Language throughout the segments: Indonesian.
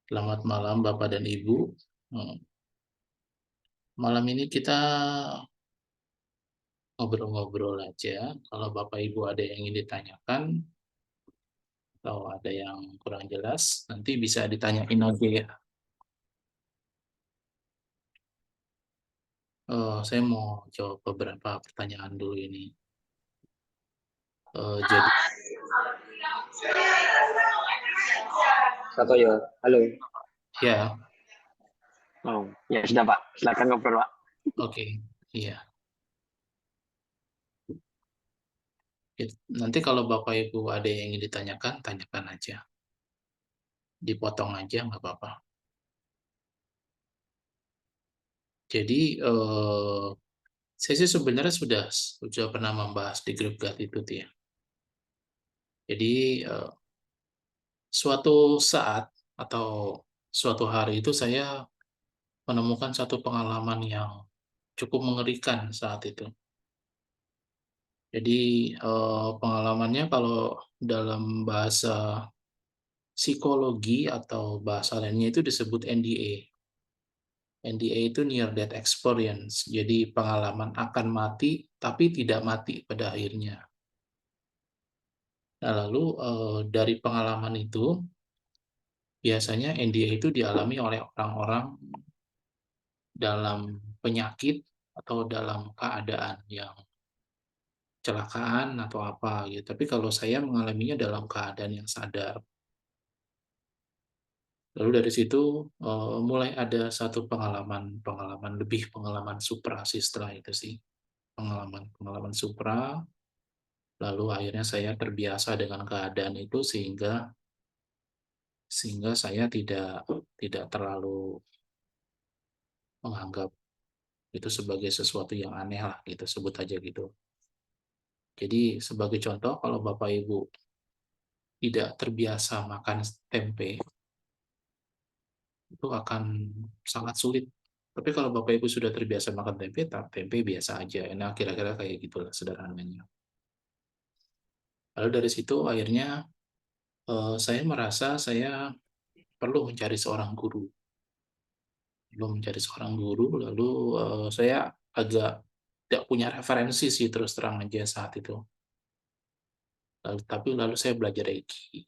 Selamat malam Bapak dan Ibu. Malam ini kita ngobrol-ngobrol aja. Kalau Bapak Ibu ada yang ingin ditanyakan atau ada yang kurang jelas, nanti bisa ditanyain aja ya. Saya mau jawab beberapa pertanyaan dulu ini. Jadi Satoyo, halo. ya, Oh, ya sudah Pak, silakan ngobrol Pak. oke, iya. Nanti kalau Bapak Ibu ada yang ingin ditanyakan, tanyakan aja. Dipotong aja nggak apa-apa. Jadi saya sih sebenarnya sudah pernah membahas di grup gratitude ya. Jadi suatu saat atau suatu hari itu saya menemukan satu pengalaman yang cukup mengerikan saat itu. Jadi, pengalamannya kalau dalam bahasa psikologi atau bahasa lainnya itu disebut NDA. NDA itu near death experience, jadi pengalaman akan mati tapi tidak mati pada akhirnya. Nah lalu, dari pengalaman itu, biasanya NDA itu dialami oleh orang-orang dalam penyakit atau dalam keadaan yang kecelakaan atau apa gitu. Tapi kalau saya mengalaminya dalam keadaan yang sadar. Lalu dari situ mulai ada satu pengalaman lebih pengalaman supra sih setelah itu sih. Pengalaman supra, lalu akhirnya saya terbiasa dengan keadaan itu sehingga sehingga saya tidak tidak terlalu menganggap itu sebagai sesuatu yang aneh lah gitu, sebut aja gitu. Jadi sebagai contoh kalau Bapak Ibu tidak terbiasa makan tempe, itu akan sangat sulit. Tapi kalau Bapak Ibu sudah terbiasa makan tempe, tempe biasa aja. Nah, kira-kira kayak gitulah sederhananya. Lalu dari situ akhirnya saya merasa saya perlu mencari seorang guru. Perlu mencari seorang guru, lalu saya agak tidak punya referensi sih terus terang aja saat itu. Lalu saya belajar Reiki.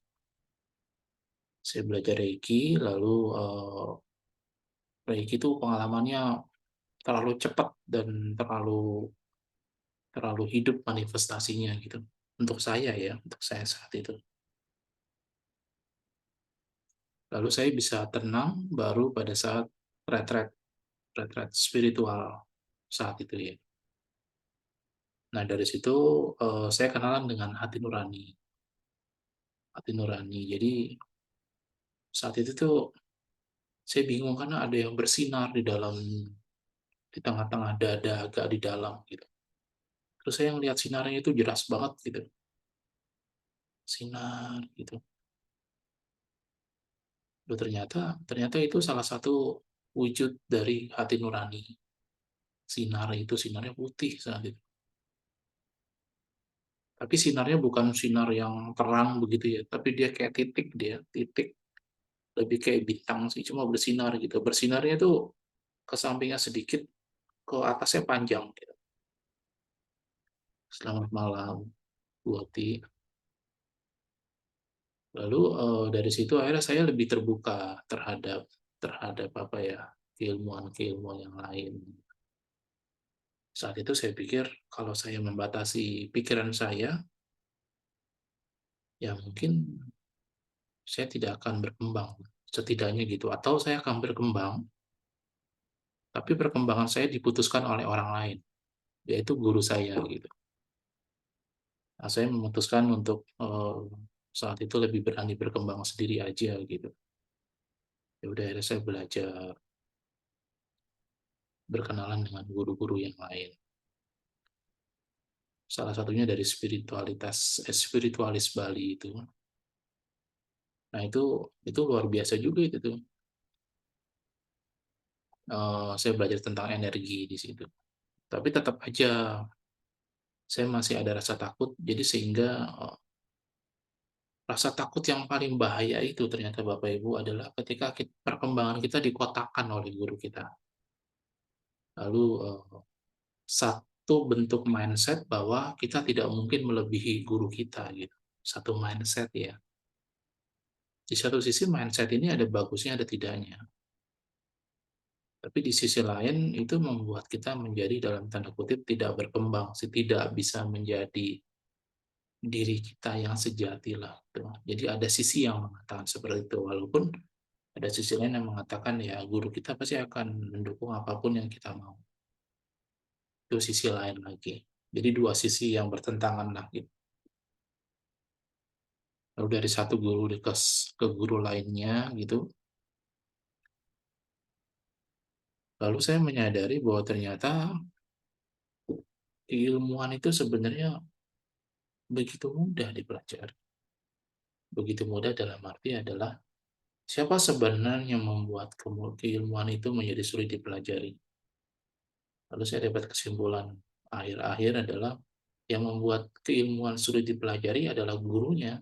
Saya belajar Reiki, lalu Reiki itu pengalamannya terlalu cepat dan terlalu terlalu hidup manifestasinya gitu. Untuk saya ya, untuk saya saat itu. Lalu saya bisa tenang baru pada saat retret retret spiritual saat itu ya. Nah dari situ saya kenalan dengan hati nurani, hati nurani. Jadi saat itu tuh saya bingung karena ada yang bersinar di tengah-tengah dada agak di dalam gitu. Terus saya ngelihat sinarnya itu jelas banget gitu, sinar gitu. Loh, ternyata ternyata itu salah satu wujud dari hati nurani. Sinar itu sinarnya putih saat itu. Tapi sinarnya bukan sinar yang terang begitu ya, tapi dia kayak titik, dia titik, lebih kayak bintang sih, cuma bersinar gitu. Bersinarnya tuh ke sampingnya sedikit, ke atasnya panjang gitu. Selamat malam, Bu Oti. Lalu dari situ akhirnya saya lebih terbuka terhadap terhadap apa ya, keilmuan-keilmuan yang lain. Saat itu saya pikir kalau saya membatasi pikiran saya, ya mungkin saya tidak akan berkembang, setidaknya gitu. Atau saya akan berkembang, tapi perkembangan saya diputuskan oleh orang lain, yaitu guru saya gitu. Nah, saya memutuskan untuk saat itu lebih berani berkembang sendiri aja gitu. Ya udah akhirnya saya belajar berkenalan dengan guru-guru yang lain. Salah satunya dari spiritualis Bali itu. Nah, itu luar biasa juga itu tuh. Saya belajar tentang energi di situ. Tapi tetap aja saya masih ada rasa takut, jadi sehingga Rasa takut yang paling bahaya itu ternyata Bapak Ibu adalah ketika perkembangan kita dikotakkan oleh guru kita. Lalu satu bentuk mindset bahwa kita tidak mungkin melebihi guru kita gitu. Satu mindset ya. Di satu sisi mindset ini ada bagusnya ada tidaknya. Tapi di sisi lain itu membuat kita menjadi dalam tanda kutip tidak berkembang, tidak bisa menjadi diri kita yang sejati lah. Gitu. Jadi ada sisi yang mengatakan seperti itu, walaupun ada sisi lain yang mengatakan ya guru kita pasti akan mendukung apapun yang kita mau. Itu sisi lain lagi. Jadi dua sisi yang bertentangan lah gitu. Lalu dari satu guru ke guru lainnya gitu. Lalu saya menyadari bahwa ternyata keilmuan itu sebenarnya begitu mudah dipelajari. Begitu mudah dalam arti adalah siapa sebenarnya yang membuat keilmuan itu menjadi sulit dipelajari. Lalu saya dapat kesimpulan akhir-akhir adalah yang membuat keilmuan sulit dipelajari adalah gurunya.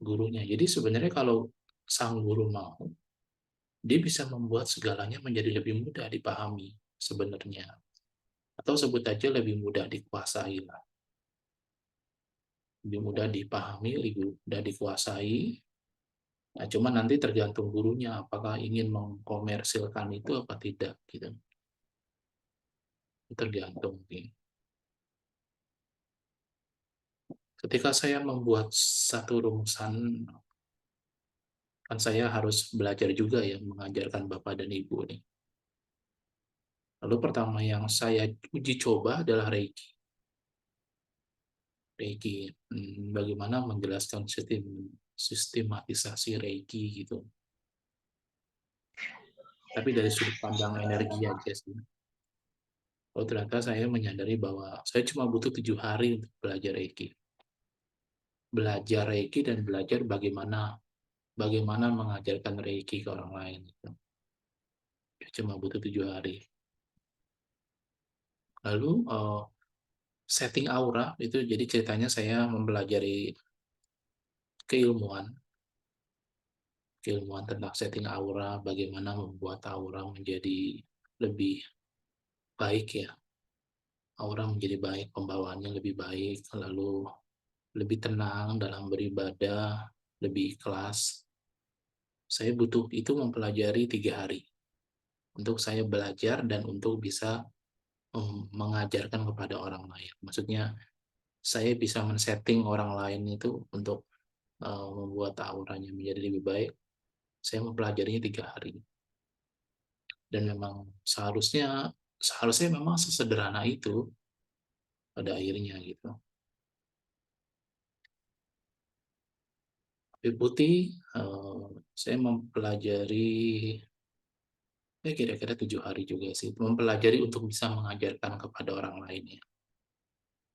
Gurunya. Jadi sebenarnya kalau sang guru mau, dia bisa membuat segalanya menjadi lebih mudah dipahami sebenarnya. Atau sebut aja lebih mudah dikuasai lah. Lebih mudah dipahami, lebih mudah dikuasai. Nah, cuma nanti tergantung gurunya apakah ingin mengkomersilkan itu apa tidak gitu. Tergantung. Gitu. Ketika saya membuat satu rumusan, kan saya harus belajar juga ya mengajarkan Bapak dan Ibu nih. Lalu pertama yang saya uji coba adalah Reiki. Reiki, bagaimana menjelaskan sistematisasi Reiki gitu. Tapi dari sudut pandang energi aja sih. Oh ternyata saya menyadari bahwa saya cuma butuh 7 hari untuk belajar Reiki. Belajar Reiki dan belajar bagaimana mengajarkan Reiki ke orang lain. Gitu. Cuma butuh 7 hari. Lalu setting aura itu jadi ceritanya saya mempelajari keilmuan keilmuan tentang setting aura, bagaimana membuat aura menjadi lebih baik ya. Aura menjadi baik, pembawaannya lebih baik, lalu lebih tenang dalam beribadah, lebih ikhlas. Saya butuh itu mempelajari 3 hari untuk saya belajar dan untuk bisa mengajarkan kepada orang lain. Maksudnya saya bisa men-setting orang lain itu untuk membuat auranya menjadi lebih baik. Saya mempelajarinya 3 hari. Dan memang seharusnya memang sesederhana itu pada akhirnya gitu. Tapi putih, saya mempelajari ya kira-kira 7 hari juga sih, mempelajari untuk bisa mengajarkan kepada orang lain ya.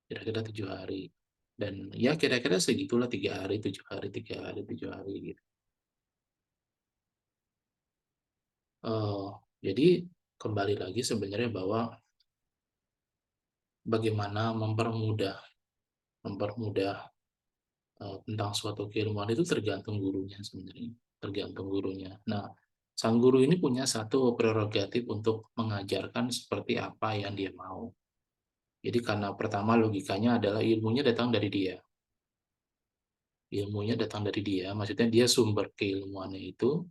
Kira-kira 7 hari. Dan ya kira-kira segitulah 3 hari, 7 hari, 3 hari, 7 hari gitu. Uh, jadi kembali lagi sebenarnya bahwa bagaimana mempermudah tentang suatu keilmuan itu tergantung gurunya sebenarnya, tergantung gurunya. Nah, sang guru ini punya satu prerogatif untuk mengajarkan seperti apa yang dia mau. Jadi karena pertama logikanya adalah ilmunya datang dari dia. Ilmunya datang dari dia, maksudnya dia sumber keilmuannya itu,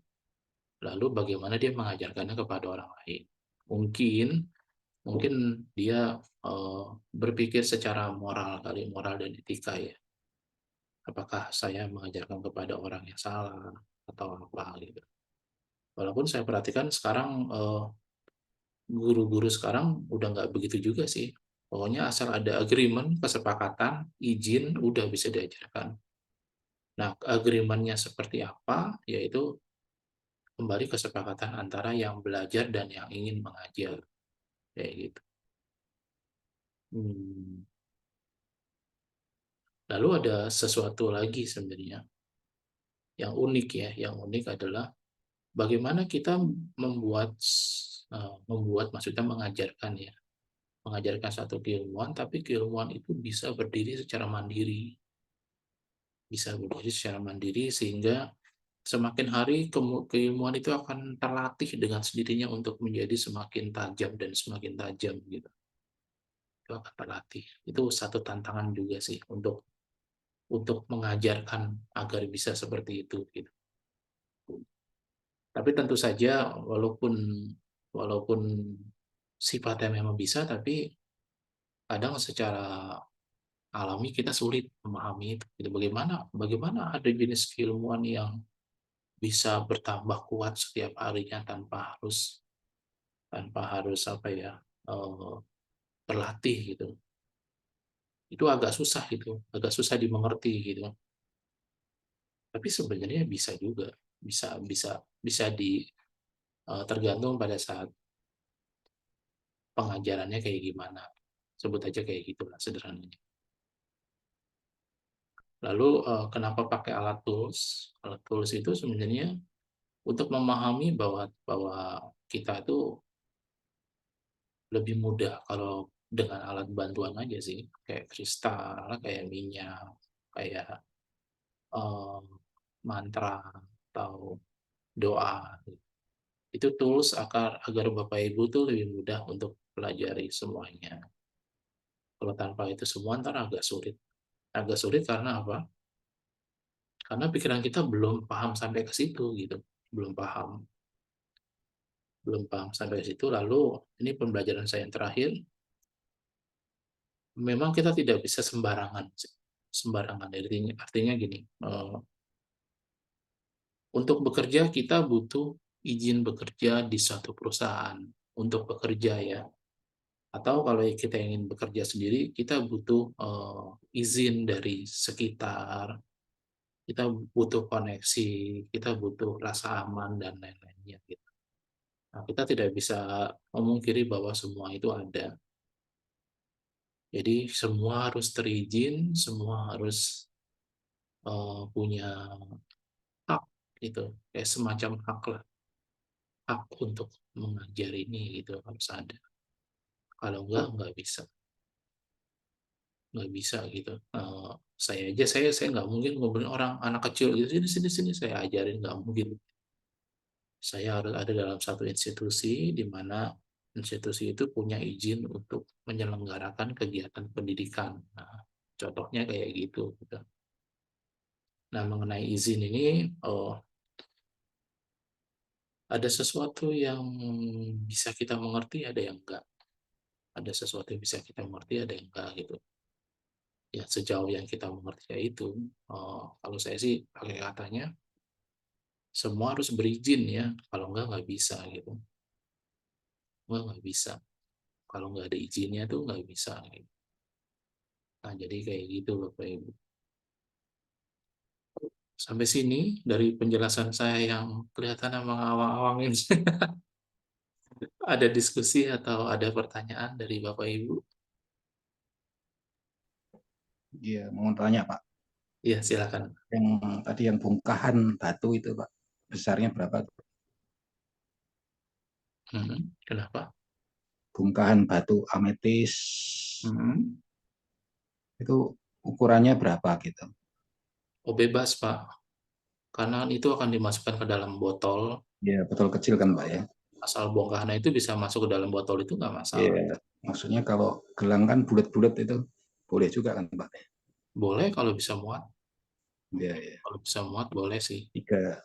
lalu bagaimana dia mengajarkannya kepada orang lain. Mungkin mungkin dia berpikir secara moral kali, moral dan etika ya. Apakah saya mengajarkan kepada orang yang salah atau apa gitu. Walaupun saya perhatikan sekarang guru-guru sekarang udah nggak begitu juga sih. Pokoknya asal ada agreement, kesepakatan, izin, udah bisa diajarkan. Nah, agreementnya seperti apa? Yaitu kembali kesepakatan antara yang belajar dan yang ingin mengajar. Kayak gitu. Hmm. Lalu ada sesuatu lagi sebenarnya yang unik ya. Yang unik adalah bagaimana kita membuat maksudnya mengajarkan satu keilmuan tapi keilmuan itu bisa berdiri secara mandiri. bisa berdiri secara mandiri, sehingga semakin hari keilmuan itu akan terlatih dengan sendirinya untuk menjadi semakin tajam dan semakin tajam gitu. Itu akan terlatih. Itu satu tantangan juga sih untuk mengajarkan agar bisa seperti itu gitu. Tapi tentu saja walaupun walaupun sifatnya memang bisa, tapi kadang secara alami kita sulit memahami itu. Gitu. Bagaimana bagaimana ada jenis keilmuan yang bisa bertambah kuat setiap harinya tanpa harus apa ya, berlatih gitu. Itu agak susah gitu, agak susah dimengerti gitu. Tapi sebenarnya bisa juga, bisa bisa bisa tergantung pada saat pengajarannya kayak gimana. Sebut aja kayak gitulah sederhananya. Lalu kenapa pakai alat tools? Alat tools itu sebenarnya untuk memahami bahwa bahwa kita itu lebih mudah kalau dengan alat bantuan aja sih, kayak kristal, kayak minyak, kayak eh, mantra atau doa. Itu tools agar Bapak Ibu tuh lebih mudah untuk pelajari semuanya. Kalau tanpa itu semua ntar agak sulit. Agak sulit karena apa? Karena pikiran kita belum paham sampai ke situ gitu. Belum paham. Belum paham sampai ke situ. Lalu ini pembelajaran saya yang terakhir, memang kita tidak bisa sembarangan. Sembarangan. Artinya gini, untuk bekerja kita butuh izin bekerja di suatu perusahaan untuk bekerja ya. Atau kalau kita ingin bekerja sendiri, kita butuh izin dari sekitar, kita butuh koneksi, kita butuh rasa aman dan lain-lainnya gitu. Nah, kita tidak bisa memungkiri bahwa semua itu ada. Jadi semua harus terizin, semua harus punya hak gitu, kayak semacam hak lah, hak untuk mengajar ini gitu harus ada. Kalau nggak bisa, nggak bisa gitu. Saya aja saya nggak mungkin ngobrolin orang anak kecil gitu, sini sini sini saya ajarin, nggak mungkin. Saya harus ada dalam satu institusi di mana institusi itu punya izin untuk menyelenggarakan kegiatan pendidikan. Nah, contohnya kayak gitu gitu. Nah, mengenai izin ini, ada sesuatu yang bisa kita mengerti, ada yang enggak. Ada sesuatu yang bisa kita mengerti, ada yang enggak gitu. Ya sejauh yang kita mengerti ya itu, kalau saya sih pakai katanya semua harus berizin ya, kalau nggak bisa gitu. Nggak bisa. Kalau nggak ada izinnya tuh nggak bisa gitu. Nah, jadi kayak gitu Bapak Ibu. Sampai sini dari penjelasan saya yang kelihatan mengawang-awang ini. Ada diskusi atau ada pertanyaan dari Bapak Ibu? Iya, mau tanya Pak, Iya, silakan. yang tadi yang bongkahan batu itu Pak, besarnya berapa? Kenapa? Bongkahan batu ametis Hmm. itu ukurannya berapa gitu? Oh, bebas Pak. Karena itu akan dimasukkan ke dalam botol. Ya, botol kecil kan Pak ya? Asal bongkahannya itu bisa masuk ke dalam botol itu nggak masalah. Iya, maksudnya kalau gelang kan bulat-bulat itu boleh juga kan Pak? Boleh kalau bisa muat. Iya, iya. Kalau bisa muat boleh sih. Tiga,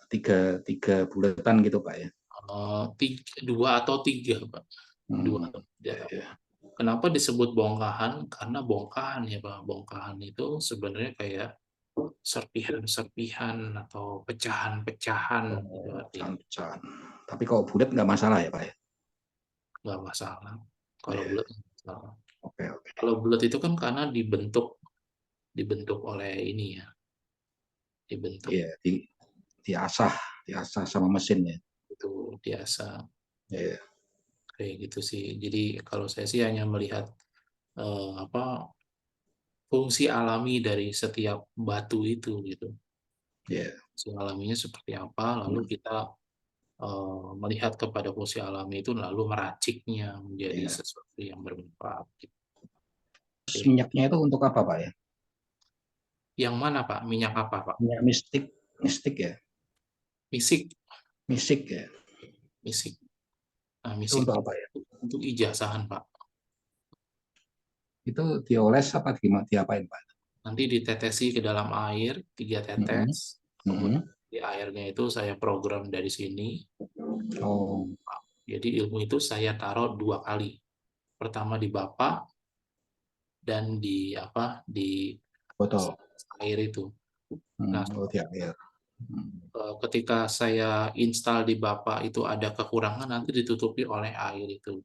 tiga bulatan gitu Pak ya? Dua atau tiga, Pak. Dua Hmm, atau tiga. iya, iya. Kenapa disebut bongkahan? Karena bongkahan ya, Pak. Bongkahan itu sebenarnya kayak serpihan-serpihan atau pecahan-pecahan gitu Oh, artinya. pecahan-pecahan. Tapi kalau bulat nggak masalah ya Pak ya? Nggak masalah. Kalau Iya, bulat nggak masalah. oke, oke. Kalau bulat itu kan karena dibentuk dibentuk oleh ini ya, dibentuk Iya, diasah, diasah sama mesin ya. itu biasa Iya, kayak gitu sih. Jadi kalau saya sih hanya melihat apa fungsi alami dari setiap batu itu gitu. iya. Fungsi alaminya seperti apa, lalu Hmm, kita melihat kepada fungsi alami itu lalu meraciknya menjadi iya. sesuatu yang bermanfaat. Terus Oke. minyaknya itu untuk apa Pak ya? Yang mana Pak? Minyak apa Pak? Minyak mistik ya, Misik, misik ya. misik. Nah, Itu misik untuk apa ya? untuk ijazahan Pak. Itu dioles apa gimana? Diapain Pak? Nanti ditetesi ke dalam air 3 Mm-mm. tetes. Kemudian Mm-mm. di airnya itu saya program dari sini. Oh, Jadi ilmu itu saya taruh 2 kali. Pertama di Bapak dan di apa di botol. air itu. Nah, Oh, di air. Hmm. ketika saya install di Bapak itu ada kekurangan, nanti ditutupi oleh air itu.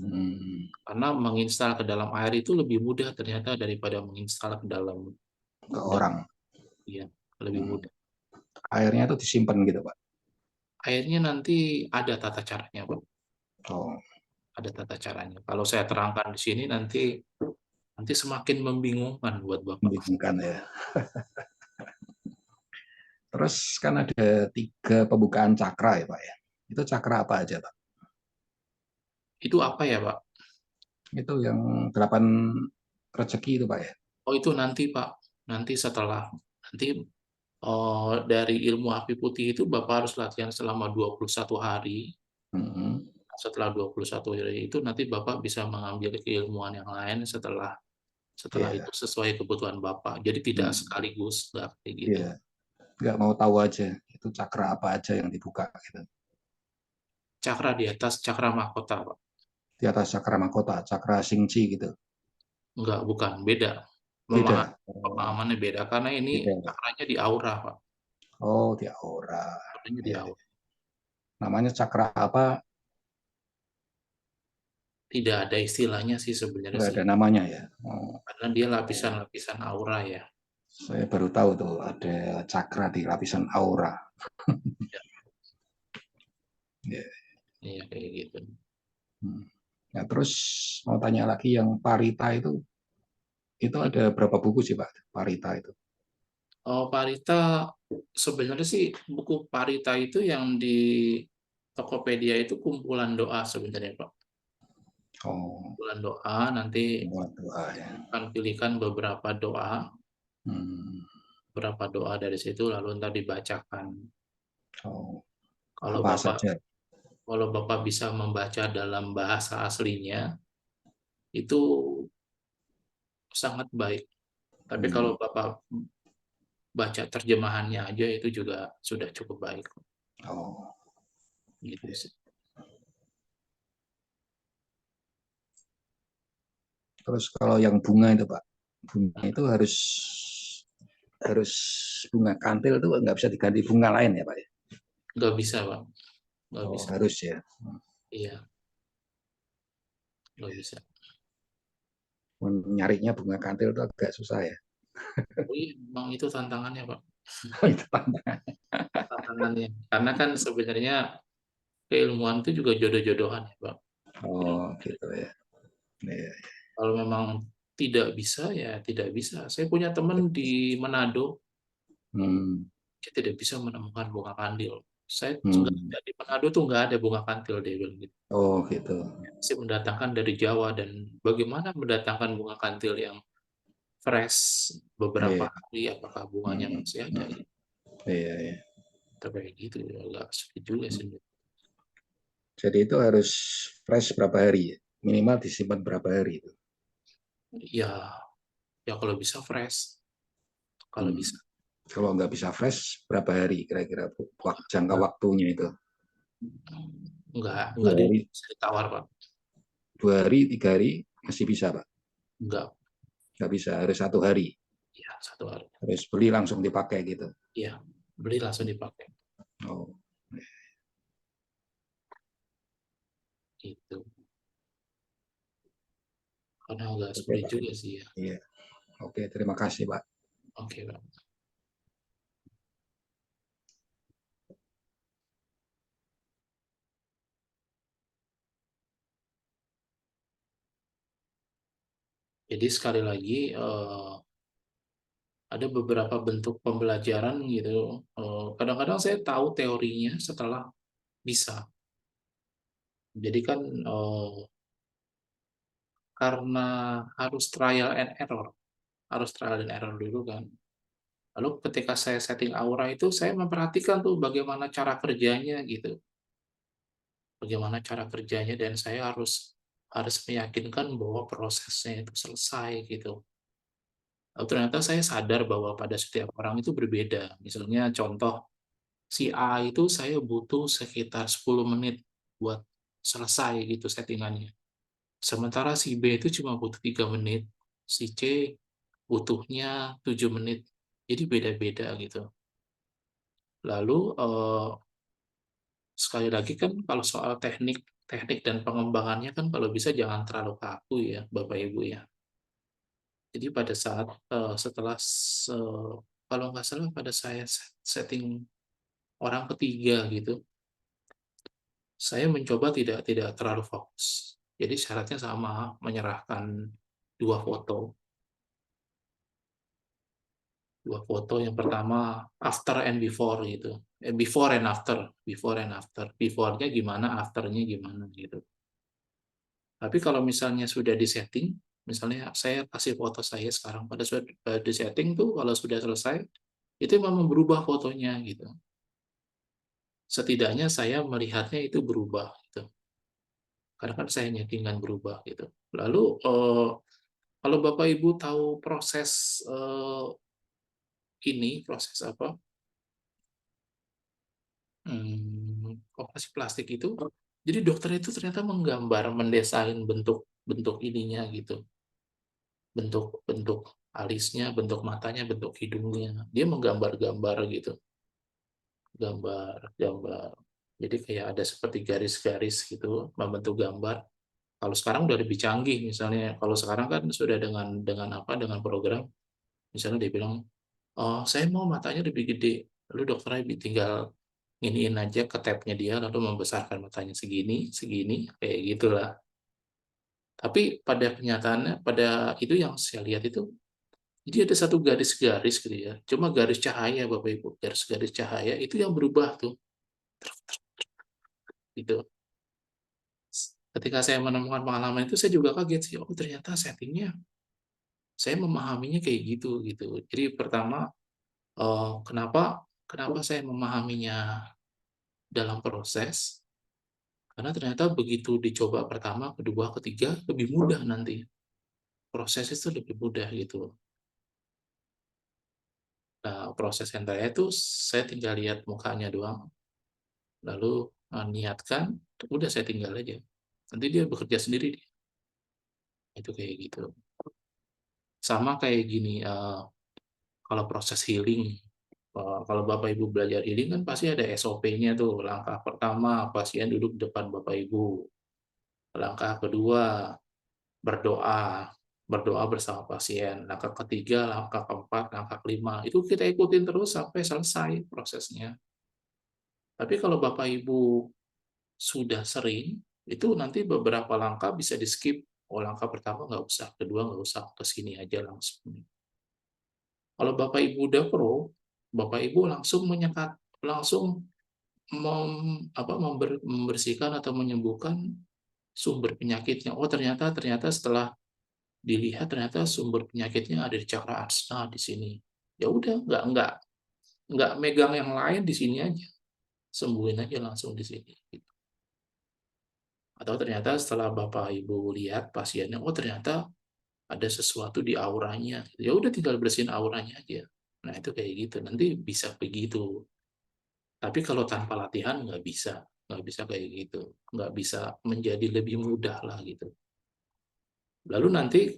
Hmm. Karena menginstal ke dalam air itu lebih mudah ternyata daripada menginstal ke dalam Ke dalam orang. ya, lebih Hmm. mudah. Airnya itu disimpan gitu Pak. Airnya nanti ada tata caranya, Pak. Oh, Ada tata caranya. Kalau saya terangkan di sini nanti semakin membingungkan buat Bapak. membingungkan ya. Terus kan ada 3 pembukaan cakra ya Pak ya. Itu cakra apa aja Pak? Itu apa ya, Pak? Itu yang 8 rezeki itu Pak ya. Oh, itu nanti, Pak. Nanti setelah nanti dari ilmu api putih itu Bapak harus latihan selama 21 hari. Hmm. Setelah 21 hari itu nanti Bapak bisa mengambil keilmuan yang lain setelah Iya. itu sesuai kebutuhan Bapak. Jadi tidak Hmm. sekaligus, nggak kayak gitu. Iya. Nggak mau tahu aja itu cakra apa aja yang dibuka gitu. Cakra di atas cakra mahkota, Pak. Di atas cakra mahkota, cakra singci gitu. Enggak, bukan, beda. Beda. Oh, Pemahamannya beda karena ini beda. cakranya di aura, Pak. Oh, di aura. Cakranya di Ya. aura. Namanya cakra apa? Tidak ada istilahnya sih sebenarnya Nggak sih. ada namanya ya. Oh, Karena dia lapisan-lapisan aura ya. saya baru tahu tuh ada cakra di lapisan aura. Ya, Ya. iya kayak gitu. Hmm. Nah, terus mau tanya lagi yang parita itu ada berapa buku sih Pak? Parita itu. Oh, Parita sebenarnya sih buku Parita itu yang di Tokopedia itu kumpulan doa sebenarnya, Pak. Oh, Kumpulan doa nanti buat doa ya. akan pilihkan Hmm. beberapa doa dari situ lalu ntar dibacakan. Oh, Kalau apa Bapak saja? kalau Bapak bisa membaca dalam bahasa aslinya itu sangat baik. Tapi kalau Hmm. Bapak baca terjemahannya aja itu juga sudah cukup baik. Oh, Gitu sih. terus kalau yang bunga itu Pak, bunga itu harus harus bunga kantil itu nggak bisa diganti bunga lain ya Pak ya? Nggak bisa, Pak. Nggak Oh, bisa. harus ya. Iya, nggak bisa. Nyarinya bunga kantil itu agak susah ya. Oh iya, memang itu tantangannya, Pak. Itu tantangan. Tantangannya. Karena kan sebenarnya keilmuan itu juga jodoh-jodohan ya, Pak. Oh, gitu ya. Iya. Kalau memang tidak bisa, ya tidak bisa. Saya punya teman di Manado, Hmm. dia tidak bisa menemukan bunga kandil. Saya nggak Hmm. ada di Manado tuh nggak ada bunga kandil, dia bilang gitu. Oh, gitu. Saya mendatangkan dari Jawa dan bagaimana mendatangkan bunga kantil yang fresh beberapa Iya. hari, apakah bunganya Hmm. masih ada? Hmm. Iya, iya. Tapi kayak gitu ya, agak sulit juga sih. Jadi itu harus fresh berapa hari ya? Minimal disimpan berapa hari itu? Ya, ya kalau bisa fresh, kalau Hmm. bisa. Kalau nggak bisa fresh, berapa hari kira-kira jangka waktunya itu? Enggak 2 hari, bisa ditawar, Pak. 2 hari, 3 hari masih bisa Pak? Enggak, Nggak bisa, harus 1 hari. ya 1 hari. Harus beli langsung dipakai gitu. Ya, beli langsung dipakai. Oh, Itu. Karena agak oke sulit Pak. juga sih ya. Iya. Oke, terima kasih Pak. Oke, Pak. Jadi sekali lagi ada beberapa bentuk pembelajaran gitu. Kadang-kadang saya tahu teorinya setelah bisa. Jadi kan karena harus trial and error dulu kan. Lalu ketika saya setting aura itu, saya memperhatikan tuh bagaimana cara kerjanya gitu, bagaimana cara kerjanya dan saya harus harus meyakinkan bahwa prosesnya itu selesai gitu. Lalu ternyata saya sadar bahwa pada setiap orang itu berbeda. Misalnya contoh, si A itu saya butuh sekitar 10 menit buat selesai gitu settingannya. Sementara si B itu cuma butuh 3 menit, si C butuhnya 7 menit. Jadi beda-beda gitu. Lalu, sekali lagi kan kalau soal teknik teknik dan pengembangannya kan kalau bisa jangan terlalu kaku ya, Bapak Ibu ya. Jadi pada saat, setelah kalau nggak salah pada saya setting orang ketiga gitu, saya mencoba tidak tidak terlalu fokus. Jadi syaratnya sama, menyerahkan 2 foto. 2 foto, yang pertama after and before gitu, before and after before and after. Before-nya gimana, after-nya gimana gitu. Tapi kalau misalnya sudah di-setting, misalnya saya kasih foto saya sekarang, pada saat di-setting tuh kalau sudah selesai, itu memang berubah fotonya gitu. Setidaknya saya melihatnya itu berubah gitu, karena kan saya nyeting kan berubah gitu. Lalu, kalau Bapak Ibu tahu proses, proses apa, operasi plastik itu, jadi dokter itu ternyata menggambar, mendesain bentuk bentuk ininya gitu, bentuk bentuk alisnya, bentuk matanya, bentuk hidungnya. Dia menggambar-gambar gitu, gambar-gambar. Jadi kayak ada seperti garis-garis gitu, membentuk gambar. Kalau sekarang udah lebih canggih, misalnya kalau sekarang kan sudah dengan apa, dengan program, misalnya dia bilang, "Oh, saya mau matanya lebih gede." Lalu dokternya tinggal iniin aja ke tab-nya dia, lalu membesarkan matanya segini, segini, kayak gitulah. Tapi pada kenyataannya, pada itu yang saya lihat itu, jadi ada satu garis-garis gitu ya, cuma garis cahaya Bapak Ibu, garis-garis cahaya itu yang berubah tuh, gitu. Ketika saya menemukan pengalaman itu, saya juga kaget sih, oh ternyata setting-nya saya memahaminya kayak gitu, gitu. Jadi pertama, kenapa kenapa saya memahaminya dalam proses, karena ternyata begitu dicoba pertama, kedua, ketiga, lebih mudah nanti. Proses itu lebih mudah gitu. Nah, proses yang terakhir itu saya tinggal lihat mukanya doang, lalu, niatkan, udah saya tinggal aja. Nanti dia bekerja sendiri dia, itu kayak gitu. Sama kayak gini, kalau proses healing, kalau Bapak Ibu belajar healing kan pasti ada SOP-nya tuh. Langkah pertama, pasien duduk depan Bapak Ibu. Langkah kedua, berdoa, berdoa bersama pasien. Langkah ketiga, langkah keempat, langkah kelima, itu kita ikutin terus sampai selesai prosesnya. Tapi kalau Bapak Ibu sudah sering, itu nanti beberapa langkah bisa di-skip. Oh, langkah pertama nggak usah, kedua nggak usah, ke sini aja langsung. Kalau Bapak Ibu udah pro, Bapak Ibu langsung langsung membersihkan atau menyembuhkan sumber penyakitnya. Oh, ternyata ternyata setelah dilihat ternyata sumber penyakitnya ada di cakra asna di sini. Ya udah, nggak megang yang lain, di sini aja. Sembuhin aja langsung di sini. Gitu. Atau ternyata setelah Bapak Ibu lihat pasiennya, oh ternyata ada sesuatu di auranya. Ya udah tinggal bersihin auranya aja. Nah, itu kayak gitu. Nanti bisa begitu. Tapi kalau tanpa latihan nggak bisa kayak gitu. Nggak bisa menjadi lebih mudah lah gitu. Lalu nanti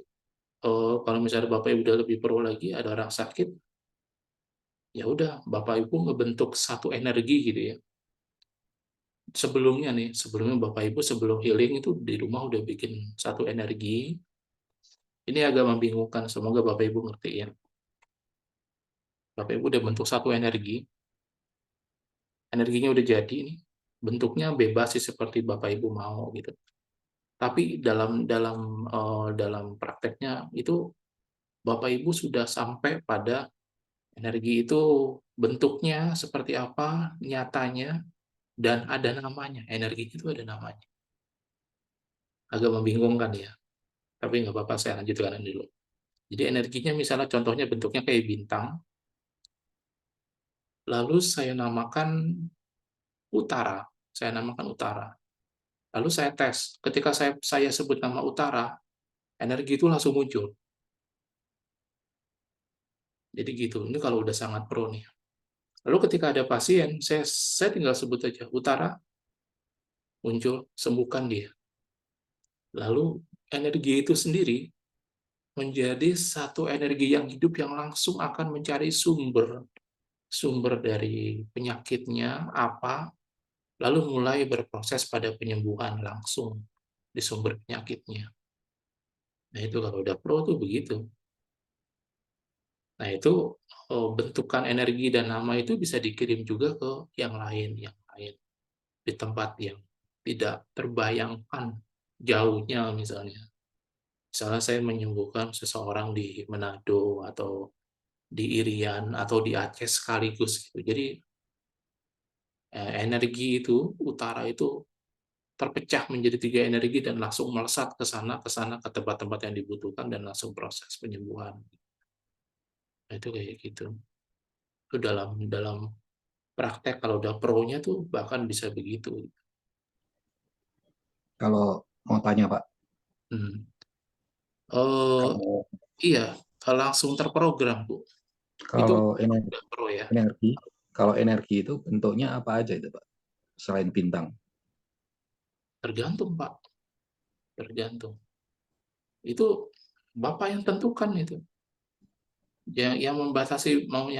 kalau misalnya Bapak Ibu udah lebih pro lagi, ada orang sakit, ya udah Bapak Ibu ngebentuk satu energi gitu ya. Sebelumnya Bapak Ibu sebelum healing itu di rumah udah bikin satu energi. Ini agak membingungkan, semoga Bapak Ibu ngerti ya. Bapak Ibu udah bentuk satu energi, energinya udah jadi nih, bentuknya bebas sih seperti Bapak Ibu mau gitu. Tapi dalam dalam dalam prakteknya itu Bapak Ibu sudah sampai pada energi itu bentuknya seperti apa, nyatanya, dan ada namanya. Energi itu ada namanya. Agak membingungkan ya, tapi nggak apa-apa, saya lanjutkan dulu. Jadi energinya misalnya contohnya bentuknya kayak bintang, lalu saya namakan utara. Saya namakan utara. Lalu saya tes. Ketika saya sebut nama utara, energi itu langsung muncul. Jadi gitu. Ini kalau udah sangat pro nih. Lalu ketika ada pasien, saya tinggal sebut aja utara, muncul, sembuhkan dia. Lalu energi itu sendiri menjadi satu energi yang hidup yang langsung akan mencari sumber dari penyakitnya apa, lalu mulai berproses pada penyembuhan langsung di sumber penyakitnya. Nah itu kalau udah pro tuh begitu. Nah itu bentukan energi dan nama itu bisa dikirim juga ke yang lain di tempat yang tidak terbayangkan jauhnya misalnya. Misalnya saya menyembuhkan seseorang di Manado atau di Irian atau di Aceh sekaligus gitu. Jadi energi itu utara itu terpecah menjadi 3 energi dan langsung melesat ke sana ke tempat-tempat yang dibutuhkan dan langsung proses penyembuhan. Nah, itu kayak gitu. Itu dalam dalam praktek kalau udah pro-nya tuh bahkan bisa begitu. Kalau mau tanya Pak, Hmm. Eh, kalau iya, langsung terprogram, Bu. Itu kalau udah pro ya. energi, kalau energi itu bentuknya apa aja itu Pak? Selain bintang. Tergantung, Pak. Tergantung. Itu Bapak yang tentukan itu. Yang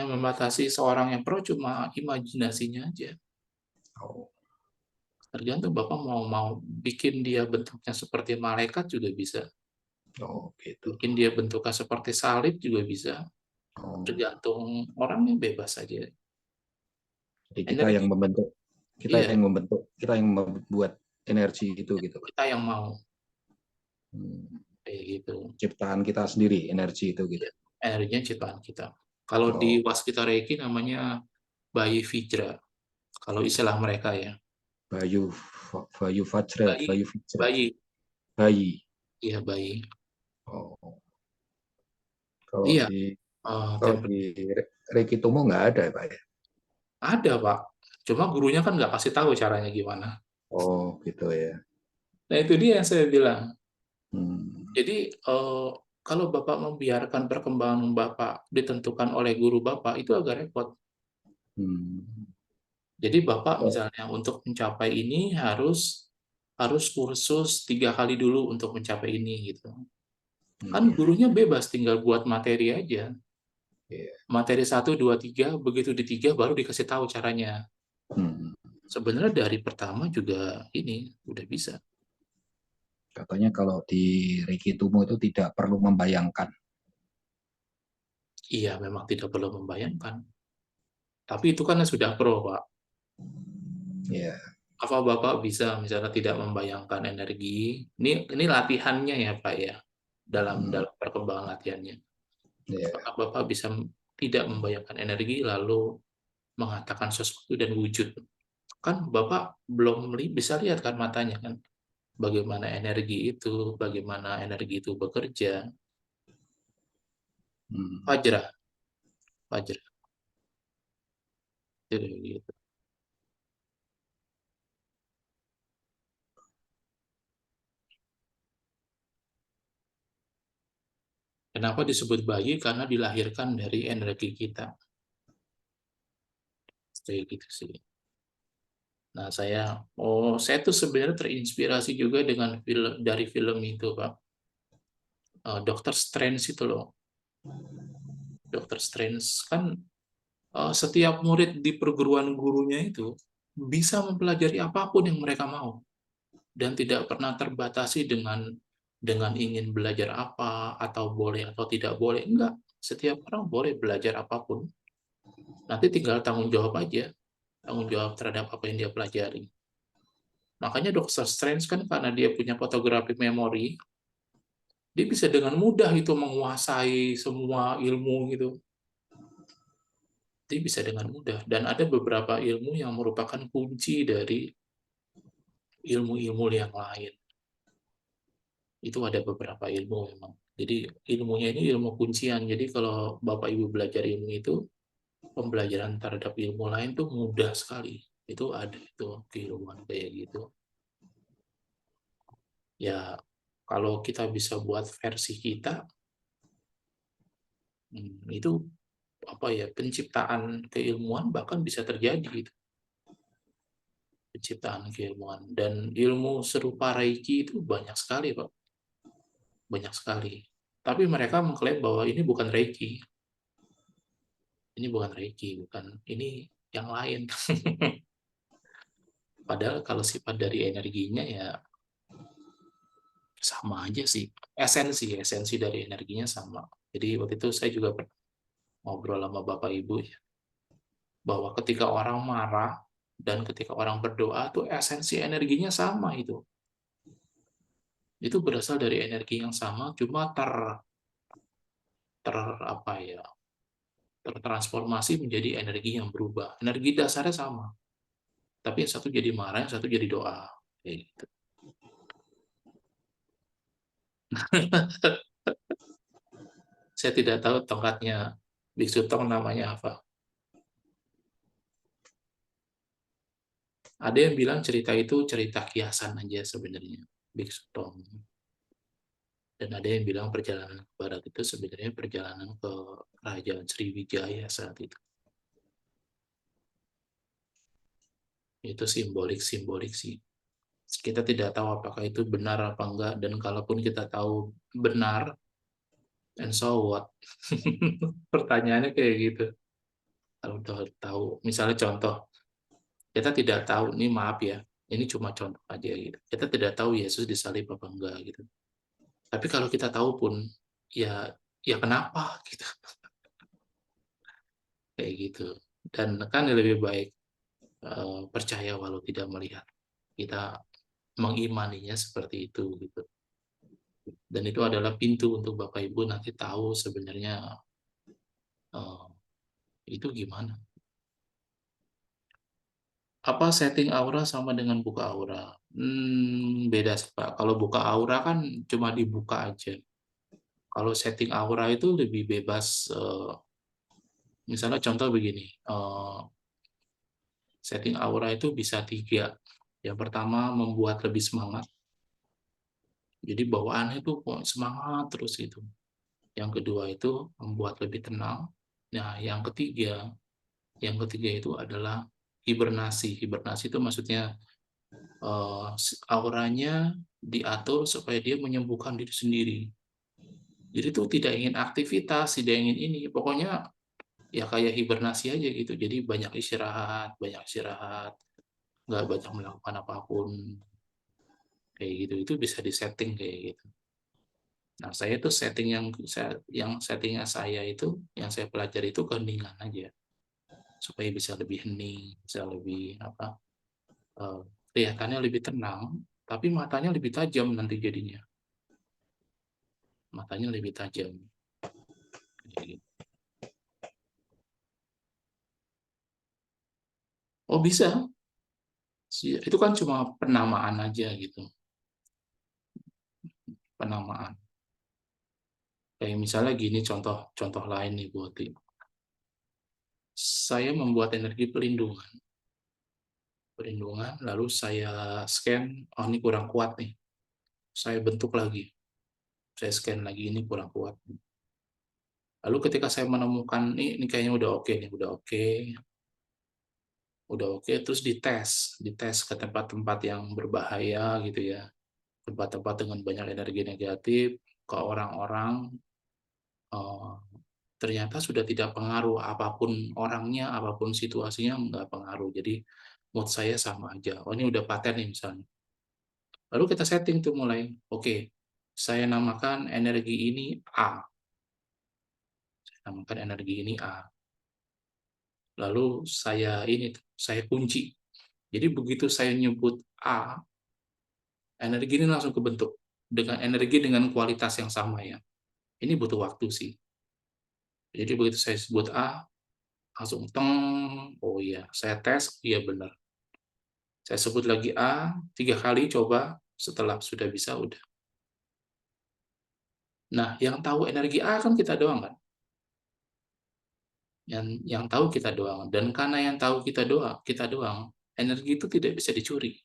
membatasi seorang yang pro cuma imajinasinya aja. Oh, Tergantung Bapak mau mau bikin dia bentuknya seperti malaikat juga bisa. oh gitu. Bikin dia bentuknya seperti salib juga bisa. Oh, Tergantung orangnya bebas saja. jadi Energi, iya, kita yang membuat energi itu gitu Pak. kita yang mau Hmm. kayak gitu. Ciptaan kita sendiri energi itu gitu. Ya, energinya ciptaan kita. Kalau di Oh, Waskita Reiki namanya bayi Vijra. Kalau istilah mereka ya. Bayu, Bayu Fajra, Bayi, Bayu Fajra, bayi, bayi. iya bayi. Oh, kalau Iya, di kalau tempat di Reiki Tomo nggak ada ya Pak ya? ada Pak. Cuma gurunya kan nggak kasih tahu caranya gimana. Oh gitu ya. Nah itu dia yang saya bilang. Hmm. Jadi kalau Bapak membiarkan perkembangan Bapak ditentukan oleh guru Bapak itu agak repot. Hmm. Jadi Bapak Oh, misalnya untuk mencapai ini harus harus kursus 3 kali dulu untuk mencapai ini gitu. Kan hmm. gurunya bebas tinggal buat materi aja. Iya. Materi 1, 2, 3, begitu di 3 baru dikasih tahu caranya. Hmm. Sebenarnya dari pertama juga ini udah bisa. Katanya kalau di Reiki Tomo itu tidak perlu membayangkan. Iya, memang tidak perlu membayangkan. Tapi itu kan sudah pro, Pak. Iya. Apa Bapak bisa misalnya tidak membayangkan energi? Ini latihannya ya, Pak ya. Dalam Hmm. dalam perkembangan latihannya. Iya. Apakah Bapak bisa tidak membayangkan energi lalu mengatakan sesuatu dan wujud? Kan Bapak belum bisa lihat kan matanya kan bagaimana energi itu, bagaimana energi itu bekerja. Hmm. Fajrah, Fajrah. Gitu. Kenapa disebut bayi? Karena dilahirkan dari energi kita. Kayak gitu sih. Nah, saya tuh sebenarnya terinspirasi juga dengan dari film itu, Pak. Dr. Strange itu loh. Dr. Strange kan setiap murid di perguruan gurunya itu bisa mempelajari apapun yang mereka mau dan tidak pernah terbatasi dengan ingin belajar apa atau boleh atau tidak boleh. Enggak, setiap orang boleh belajar apapun. Nanti tinggal tanggung jawab aja, tanggung jawab terhadap apa yang dia pelajari. Makanya Dr. Strange kan karena dia punya fotografi memori, dia bisa dengan mudah itu menguasai semua ilmu gitu. Dia bisa dengan mudah. Dan ada beberapa ilmu yang merupakan kunci dari ilmu-ilmu yang lain. Itu ada beberapa ilmu memang. Jadi ilmunya ini ilmu kuncian. Jadi kalau Bapak Ibu belajar ilmu itu, pembelajaran terhadap ilmu lain tuh mudah sekali. Itu ada itu keilmuan kayak gitu. Ya, kalau kita bisa buat versi kita, itu apa ya, penciptaan keilmuan bahkan bisa terjadi gitu. Penciptaan keilmuan dan ilmu serupa Reiki itu banyak sekali, Pak. Banyak sekali. Tapi mereka mengklaim bahwa ini bukan Reiki. Ini bukan Reiki, bukan. Ini yang lain. Padahal kalau sifat dari energinya ya sama aja sih. Esensi dari energinya sama. Jadi waktu itu saya juga pernah ngobrol sama Bapak Ibu ya, bahwa ketika orang marah dan ketika orang berdoa tuh esensi energinya sama itu. Itu berasal dari energi yang sama, cuma ter apa ya, tertransformasi menjadi energi yang berubah. Energi dasarnya sama, tapi yang satu jadi marah, yang satu jadi doa. Kayak gitu. Saya tidak tahu tongkatnya Biksu Tong namanya apa. Ada yang bilang cerita itu cerita kiasan aja sebenarnya, Biksu Tong. Dan ada yang bilang perjalanan ke barat itu sebenarnya perjalanan ke Kerajaan Sriwijaya saat itu. Itu simbolik-simbolik sih. Kita tidak tahu apakah itu benar apa enggak, dan kalaupun kita tahu benar, and so what? Pertanyaannya kayak gitu. Kalau tahu, misalnya contoh, kita tidak tahu, ini maaf ya, ini cuma contoh aja gitu. Kita tidak tahu Yesus disalib apa enggak gitu. Tapi kalau kita tahu pun, ya ya kenapa gitu, kayak gitu. Dan kan lebih baik percaya walau tidak melihat. Kita mengimaninya seperti itu gitu. Dan itu adalah pintu untuk Bapak Ibu nanti tahu sebenarnya uh, itu gimana. Apa setting aura sama dengan buka aura? Beda sih, Pak. Kalau buka aura kan cuma dibuka aja. Kalau setting aura itu lebih bebas. Misalnya contoh begini, setting aura itu bisa 3. Yang pertama membuat lebih semangat. Jadi bawaannya itu semangat terus itu. Yang kedua itu membuat lebih tenang. Nah, yang ketiga itu adalah hibernasi. Hibernasi itu maksudnya auranya diatur supaya dia menyembuhkan diri sendiri. Jadi itu tidak ingin aktivitas, tidak ingin ini, pokoknya ya kayak hibernasi aja gitu. Jadi banyak istirahat, nggak banyak melakukan apapun, kayak gitu. Itu bisa disetting kayak gitu. Nah, saya tuh settingnya saya itu, yang saya pelajari itu keheningan aja, supaya bisa lebih hening, bisa lebih apa, kelihatannya lebih tenang, tapi matanya lebih tajam nanti jadinya. Matanya lebih tajam. Gitu. Oh bisa, itu kan cuma penamaan aja gitu, penamaan. Kayak misalnya gini, contoh lain nih buat saya membuat energi perlindungan, lalu saya scan, oh ini kurang kuat nih, saya bentuk lagi, saya scan lagi, ini kurang kuat. Lalu ketika saya menemukan ini kayaknya udah oke, terus dites ke tempat-tempat yang berbahaya gitu ya, tempat-tempat dengan banyak energi negatif, ke orang-orang, eh, ternyata sudah tidak pengaruh, apapun orangnya, apapun situasinya nggak pengaruh. Jadi mood saya sama aja. Oh ini udah paten nih misalnya. Lalu kita setting tuh mulai, oke, saya namakan energi ini A. Saya namakan energi ini A. Lalu saya kunci. Jadi begitu saya nyebut A, energi ini langsung kebentuk dengan energi dengan kualitas yang sama ya. Ini butuh waktu sih. Jadi begitu saya sebut A, langsung teng, oh iya, saya tes, iya benar. Saya sebut lagi A, 3 kali coba, setelah sudah bisa, udah. Nah, yang tahu energi A kan kita doang kan? Yang tahu kita doang, dan karena yang tahu kita doang, energi itu tidak bisa dicuri.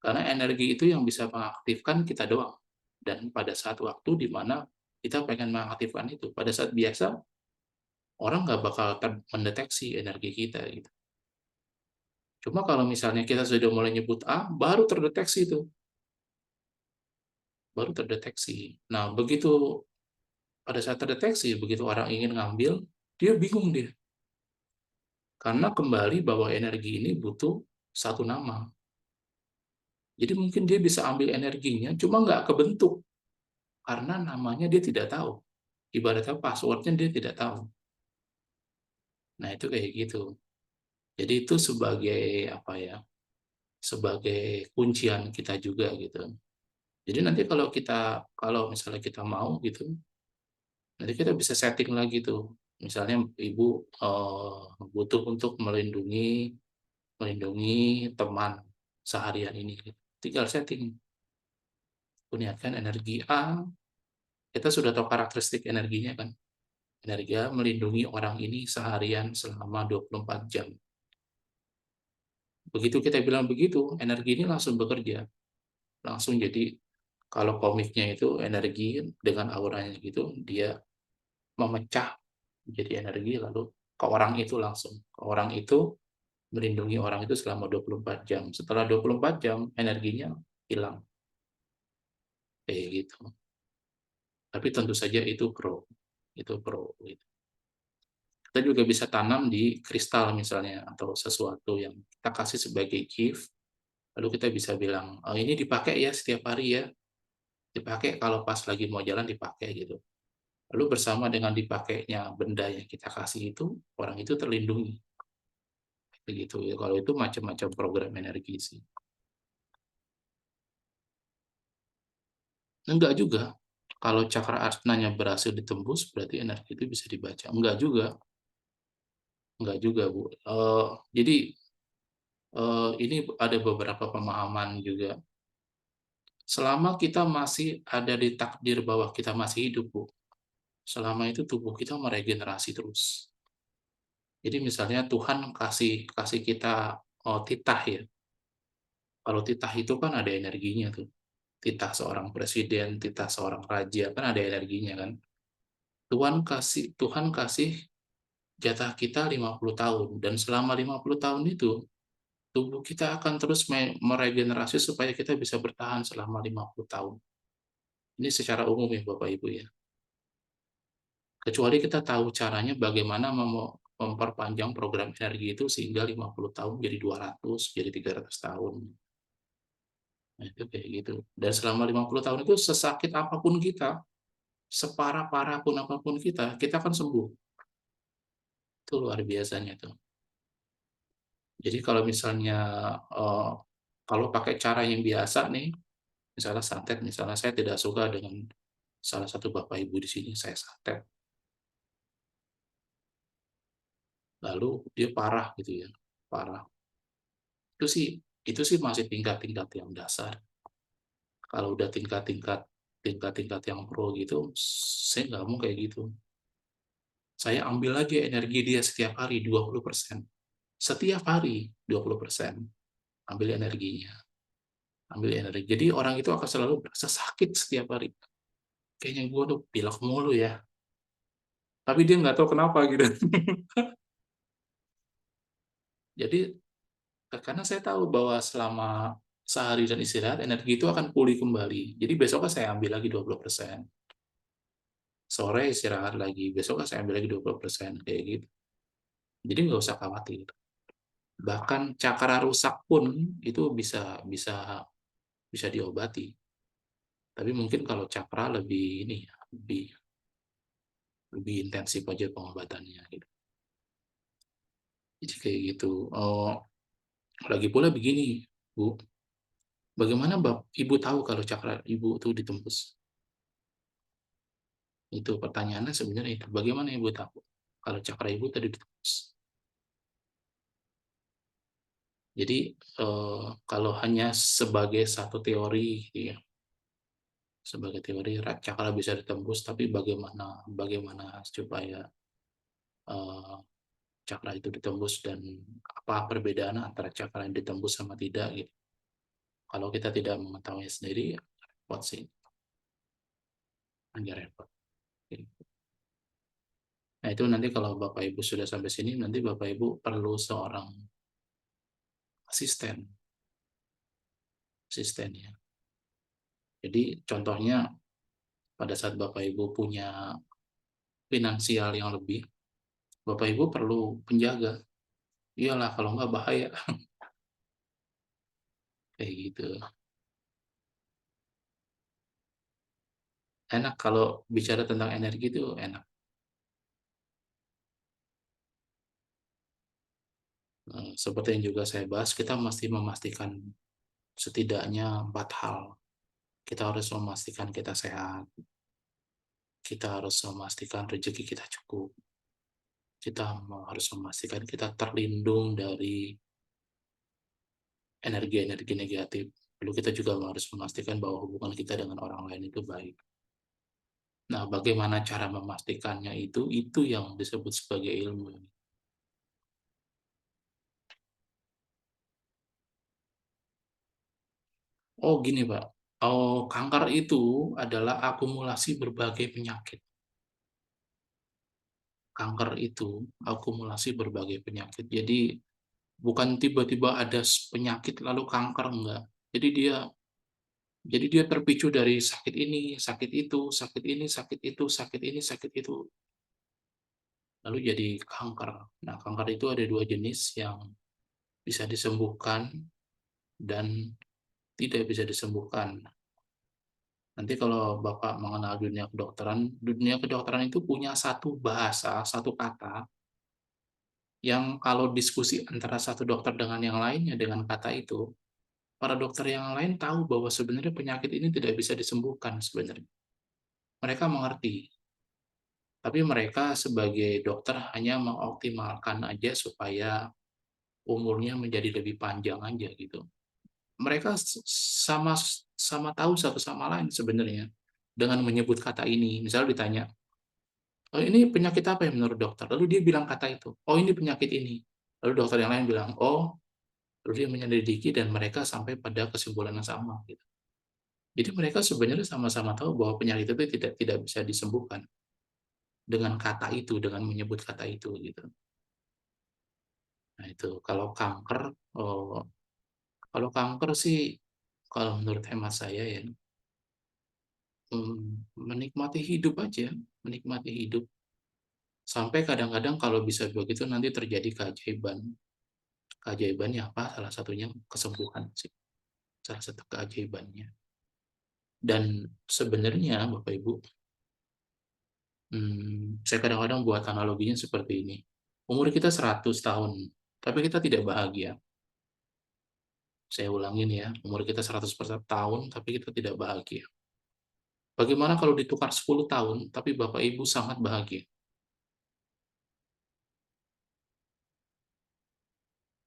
Karena energi itu yang bisa mengaktifkan kita doang. Dan pada saat waktu di mana kita pengen mengaktifkan itu, pada saat biasa orang nggak bakal mendeteksi energi kita gitu. Cuma kalau misalnya kita sudah mulai nyebut A, baru terdeteksi itu, baru terdeteksi. Nah, begitu pada saat terdeteksi, begitu orang ingin ngambil, dia bingung dia. Karena kembali bahwa energi ini butuh satu nama. Jadi mungkin dia bisa ambil energinya, cuma nggak kebentuk. Karena namanya dia tidak tahu. Ibaratnya passwordnya dia tidak tahu. Nah, itu kayak gitu. Jadi itu sebagai apa ya? Sebagai kuncian kita juga gitu. Jadi nanti kalau misalnya kita mau gitu, nanti kita bisa setting lagi tuh. Misalnya ibu butuh untuk melindungi teman seharian ini. Tinggal setting. Niatkan energi A, kita sudah tahu karakteristik energinya kan. Energi A melindungi orang ini seharian selama 24 jam. Begitu kita bilang begitu, energi ini langsung bekerja. Langsung jadi, kalau komiknya itu energi dengan auranya gitu, dia memecah jadi energi lalu ke orang itu langsung. Ke orang itu, melindungi orang itu selama 24 jam. Setelah 24 jam, energinya hilang. Kayak gitu. Tapi tentu saja itu pro. Itu pro. Gitu. Kita juga bisa tanam di kristal misalnya, atau sesuatu yang kita kasih sebagai gift, lalu kita bisa bilang, oh, ini dipakai ya setiap hari ya, dipakai kalau pas lagi mau jalan dipakai gitu. Lalu bersama dengan dipakainya benda yang kita kasih itu, orang itu terlindungi. Begitu ya, kalau itu macam-macam program energi sih. Enggak juga. Kalau cakra asnanya berhasil ditembus, berarti energi itu bisa dibaca. Enggak juga. Enggak juga, Bu. Jadi ini ada beberapa pemahaman juga. Selama kita masih ada di takdir bahwa kita masih hidup, Bu, selama itu tubuh kita meregenerasi terus. Jadi misalnya Tuhan kasih kasih kita titah ya. Kalau titah itu kan ada energinya tuh. Titah seorang presiden, titah seorang raja kan ada energinya kan. Tuhan kasih jatah kita 50 tahun, dan selama 50 tahun itu tubuh kita akan terus meregenerasi supaya kita bisa bertahan selama 50 tahun. Ini secara umum ya Bapak Ibu ya. Kecuali kita tahu caranya bagaimana memperpanjang program energi itu sehingga 50 tahun jadi 200, jadi 300 tahun. Nah, itu kayak gitu. Dan selama 50 tahun itu sesakit apapun kita, separah-parah pun apapun kita akan sembuh. Itu luar biasanya tuh. Jadi kalau misalnya kalau pakai cara yang biasa nih, misalnya santet, misalnya saya tidak suka dengan salah satu Bapak Ibu di sini, saya santet. Lalu dia parah gitu ya, parah. Itu sih masih tingkat-tingkat yang dasar. Kalau udah tingkat-tingkat yang pro gitu, saya nggak mau kayak gitu. Saya ambil lagi energi dia setiap hari 20%. Setiap hari 20%. Ambil energinya. Ambil energi. Jadi orang itu akan selalu merasa sakit setiap hari. Kayaknya gue tuh pilek mulu ya. Tapi dia nggak tahu kenapa gitu. Jadi karena saya tahu bahwa selama sehari dan istirahat, energi itu akan pulih kembali. Jadi besoknya saya ambil lagi 20%. Sore istirahat lagi, besoknya saya ambil lagi 20%. Kayak gitu. Jadi nggak usah khawatir. Bahkan cakra rusak pun itu bisa diobati. Tapi mungkin kalau cakra lebih ini ya, lebih intensif aja pengobatannya gitu. Jadi kayak gitu. Lagi pula begini, Bu. Bagaimana Ibu tahu kalau cakra Ibu itu ditembus? Itu pertanyaannya sebenarnya itu. Bagaimana Ibu tahu kalau cakra Ibu tadi ditembus? Jadi kalau hanya sebagai satu teori, ya, sebagai teori cakra bisa ditembus, tapi bagaimana supaya cakra itu ditembus dan apa perbedaan antara cakra yang ditembus sama tidak gitu. Kalau kita tidak mengetahui sendiri, repot sih, agak repot. Gitu. Nah itu nanti kalau Bapak Ibu sudah sampai sini, nanti Bapak Ibu perlu seorang asisten ya. Jadi contohnya pada saat Bapak Ibu punya finansial yang lebih, Bapak Ibu perlu penjaga. Iyalah kalau nggak bahaya kayak gitu. Enak kalau bicara tentang energi itu enak. Seperti yang juga saya bahas, kita mesti memastikan setidaknya 4 hal. Kita harus memastikan kita sehat, kita harus memastikan rezeki kita cukup, kita harus memastikan kita terlindung dari energi-energi negatif. Lalu kita juga harus memastikan bahwa hubungan kita dengan orang lain itu baik. Nah, bagaimana cara memastikannya itu yang disebut sebagai ilmu. Oh, gini, Pak. Oh, kanker itu adalah akumulasi berbagai penyakit. Kanker itu akumulasi berbagai penyakit. Jadi, bukan tiba-tiba ada penyakit lalu kanker, enggak. Jadi dia terpicu dari sakit ini, sakit itu, sakit ini, sakit itu, sakit ini, sakit itu. Lalu jadi kanker. Nah, kanker itu ada 2 jenis yang bisa disembuhkan dan tidak bisa disembuhkan. Nanti kalau Bapak mengenal dunia kedokteran itu punya satu bahasa, satu kata, yang kalau diskusi antara satu dokter dengan yang lainnya dengan kata itu, para dokter yang lain tahu bahwa sebenarnya penyakit ini tidak bisa disembuhkan sebenarnya. Mereka mengerti, tapi mereka sebagai dokter hanya mengoptimalkan aja supaya umurnya menjadi lebih panjang aja gitu. Mereka sama sama tahu satu sama lain sebenarnya dengan menyebut kata ini. Misal ditanya, "Oh, ini penyakit apa ya menurut dokter?" Lalu dia bilang kata itu, "Oh, ini penyakit ini." Lalu dokter yang lain bilang, "Oh." Lalu dia menyelidiki dan mereka sampai pada kesimpulan yang sama gitu. Jadi mereka sebenarnya sama-sama tahu bahwa penyakit itu tidak bisa disembuhkan dengan kata itu, dengan menyebut kata itu gitu. Nah, itu oh, kalau kanker sih kalau menurut hemat saya ya, menikmati hidup aja, menikmati hidup. Sampai kadang-kadang kalau bisa begitu nanti terjadi keajaiban. Keajaibannya apa? Salah satunya kesembuhan sih. Salah satu keajaibannya. Dan sebenarnya Bapak Ibu, saya kadang-kadang buat analoginya seperti ini. Umur kita 100 tahun, tapi kita tidak bahagia. Saya ulangin ya, umur kita 100 tahun, tapi kita tidak bahagia. Bagaimana kalau ditukar 10 tahun, tapi Bapak Ibu sangat bahagia?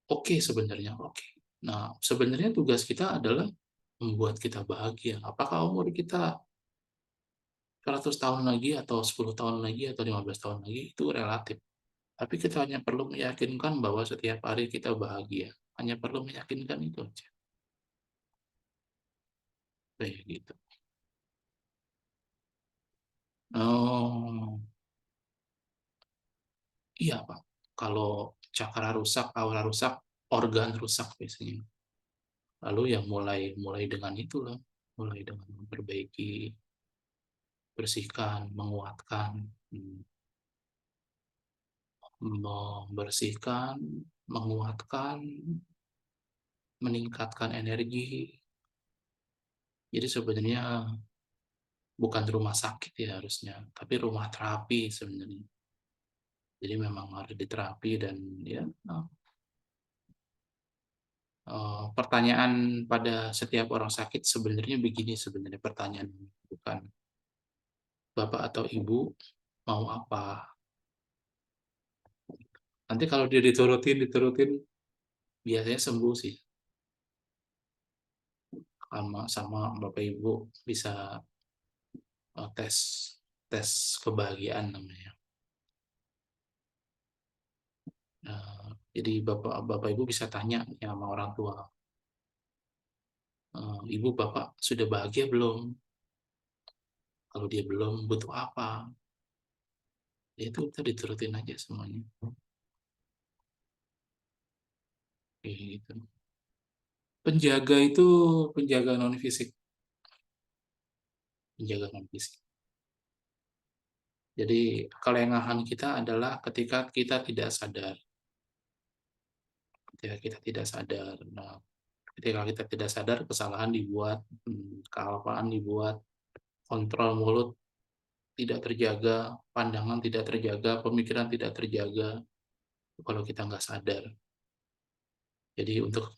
Oke sebenarnya, oke. Nah, sebenarnya tugas kita adalah membuat kita bahagia. Apakah umur kita 100 tahun lagi atau 10 tahun lagi atau 15 tahun lagi itu relatif. Tapi kita hanya perlu meyakinkan bahwa setiap hari kita bahagia. Hanya perlu meyakinkan itu aja. Kayak gitu. Oh, iya Pak. Kalau cakra rusak, aura rusak, organ rusak biasanya. Lalu yang mulai mulai dengan itulah, mulai dengan memperbaiki, bersihkan, menguatkan, membersihkan, menguatkan, meningkatkan energi. Jadi sebenarnya bukan rumah sakit ya harusnya, tapi rumah terapi sebenarnya. Jadi memang harus diterapi dan ya pertanyaan pada setiap orang sakit sebenarnya begini sebenarnya pertanyaan, bukan Bapak atau Ibu mau apa. Nanti kalau dia diturutin biasanya sembuh sih. Sama Bapak Ibu bisa tes tes kebahagiaan namanya. Jadi Bapak Ibu bisa tanya ya sama orang tua, Ibu Bapak sudah bahagia belum? Kalau dia belum, butuh apa? Ya itu kita diturutin aja semuanya. Kayak gitu. Penjaga itu penjaga non fisik. Penjaga non fisik. Jadi kelengahan kita adalah ketika kita tidak sadar. Ketika kita tidak sadar. Nah, ketika kita tidak sadar, kesalahan dibuat, kealpaan dibuat, kontrol mulut tidak terjaga, pandangan tidak terjaga, pemikiran tidak terjaga, kalau kita nggak sadar. Jadi untuk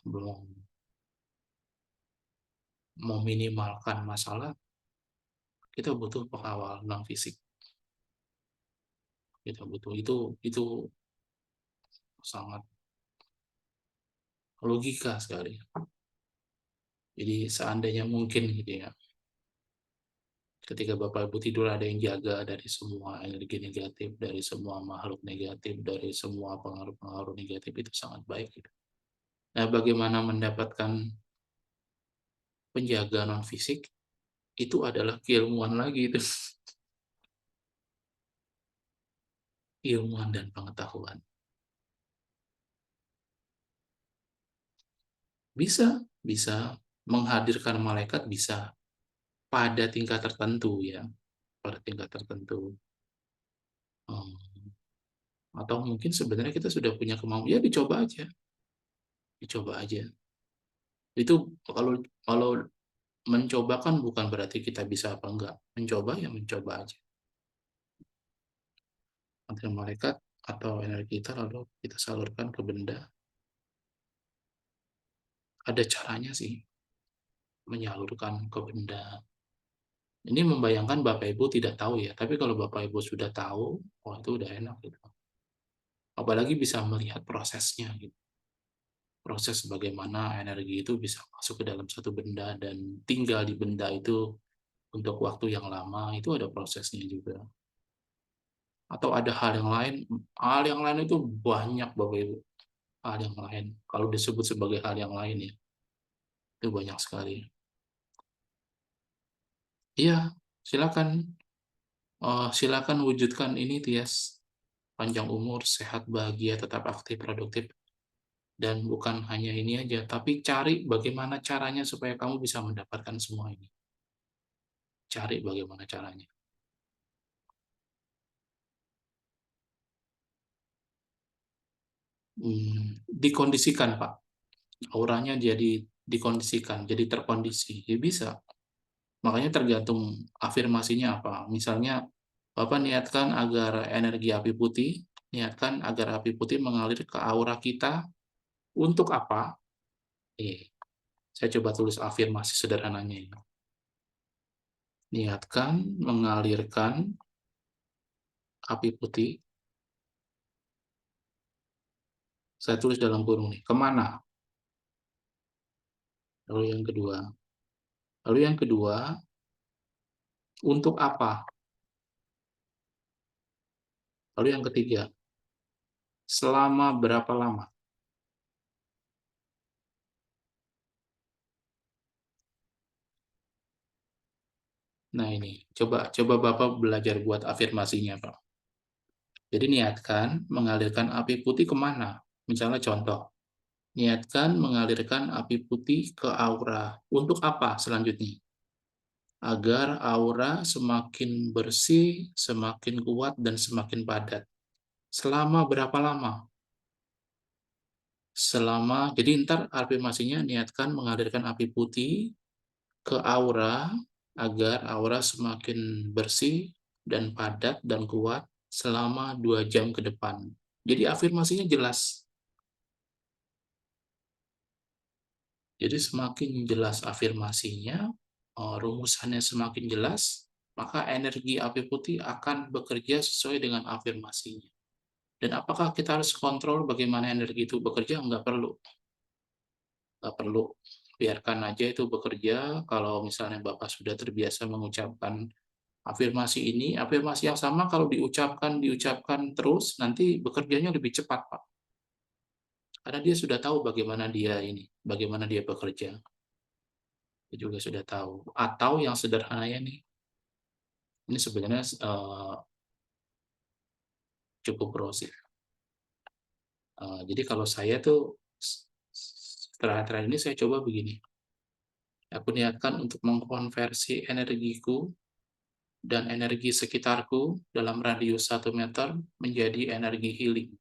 meminimalkan masalah, kita butuh pengawal non fisik. Kita butuh itu sangat logika sekali. Jadi seandainya mungkin gitu ya, ketika Bapak Ibu tidur ada yang jaga dari semua energi negatif, dari semua makhluk negatif, dari semua pengaruh-pengaruh negatif, itu sangat baik. Gitu. Nah, bagaimana mendapatkan penjaga non fisik? Itu adalah keilmuan lagi itu. Ilmuwan dan pengetahuan. Bisa menghadirkan malaikat, bisa pada tingkat tertentu ya, pada tingkat tertentu. Atau mungkin sebenarnya kita sudah punya kemampuan, ya dicoba aja. Dicoba aja. Itu kalau mencoba kan bukan berarti kita bisa apa enggak. Mencoba ya mencoba aja. Nanti malaikat atau energi kita lalu kita salurkan ke benda. Ada caranya sih menyalurkan ke benda. Ini membayangkan Bapak Ibu tidak tahu ya, tapi kalau Bapak Ibu sudah tahu, oh itu udah enak gitu. Apalagi bisa melihat prosesnya gitu. Proses bagaimana energi itu bisa masuk ke dalam satu benda dan tinggal di benda itu untuk waktu yang lama, itu ada prosesnya juga. Atau ada hal yang lain itu banyak Bapak Ibu. Hal yang lain, kalau disebut sebagai hal yang lain ya, itu banyak sekali. Iya, silakan. Silakan wujudkan ini, Tias. Panjang umur, sehat, bahagia, tetap aktif, produktif. Dan bukan hanya ini aja, tapi cari bagaimana caranya supaya kamu bisa mendapatkan semua ini. Cari bagaimana caranya. Dikondisikan, Pak. Auranya jadi dikondisikan, jadi terkondisi. Ya bisa. Makanya tergantung afirmasinya apa. Misalnya, Bapak niatkan agar energi api putih, niatkan agar api putih mengalir ke aura kita. Untuk apa? Saya coba tulis afirmasi sederhananya ini. Niatkan mengalirkan api putih. Saya tulis dalam kurung nih. Kemana? Lalu yang kedua, untuk apa? Lalu yang ketiga, selama berapa lama? Nah ini, coba Bapak belajar buat afirmasinya, Pak. Jadi niatkan mengalirkan api putih kemana? Misalnya contoh, niatkan mengalirkan api putih ke aura. Untuk apa selanjutnya? Agar aura semakin bersih, semakin kuat, dan semakin padat. Selama berapa lama? Jadi ntar afirmasinya niatkan mengalirkan api putih ke aura, agar aura semakin bersih dan padat dan kuat selama 2 jam ke depan. Jadi afirmasinya jelas. Jadi semakin jelas afirmasinya, rumusannya semakin jelas, maka energi api putih akan bekerja sesuai dengan afirmasinya. Dan apakah kita harus kontrol bagaimana energi itu bekerja? Nggak perlu. Nggak perlu. Biarkan aja itu bekerja. Kalau misalnya Bapak sudah terbiasa mengucapkan afirmasi ini, afirmasi yang sama kalau diucapkan terus, nanti bekerjanya lebih cepat, Pak. Karena dia sudah tahu bagaimana dia bekerja. Dia juga sudah tahu. Atau yang sederhananya nih, ini sebenarnya cukup corosif. Jadi kalau saya tuh terakhir ini saya coba begini. Aku niatkan untuk mengkonversi energiku dan energi sekitarku dalam radius 1 meter menjadi energi healing.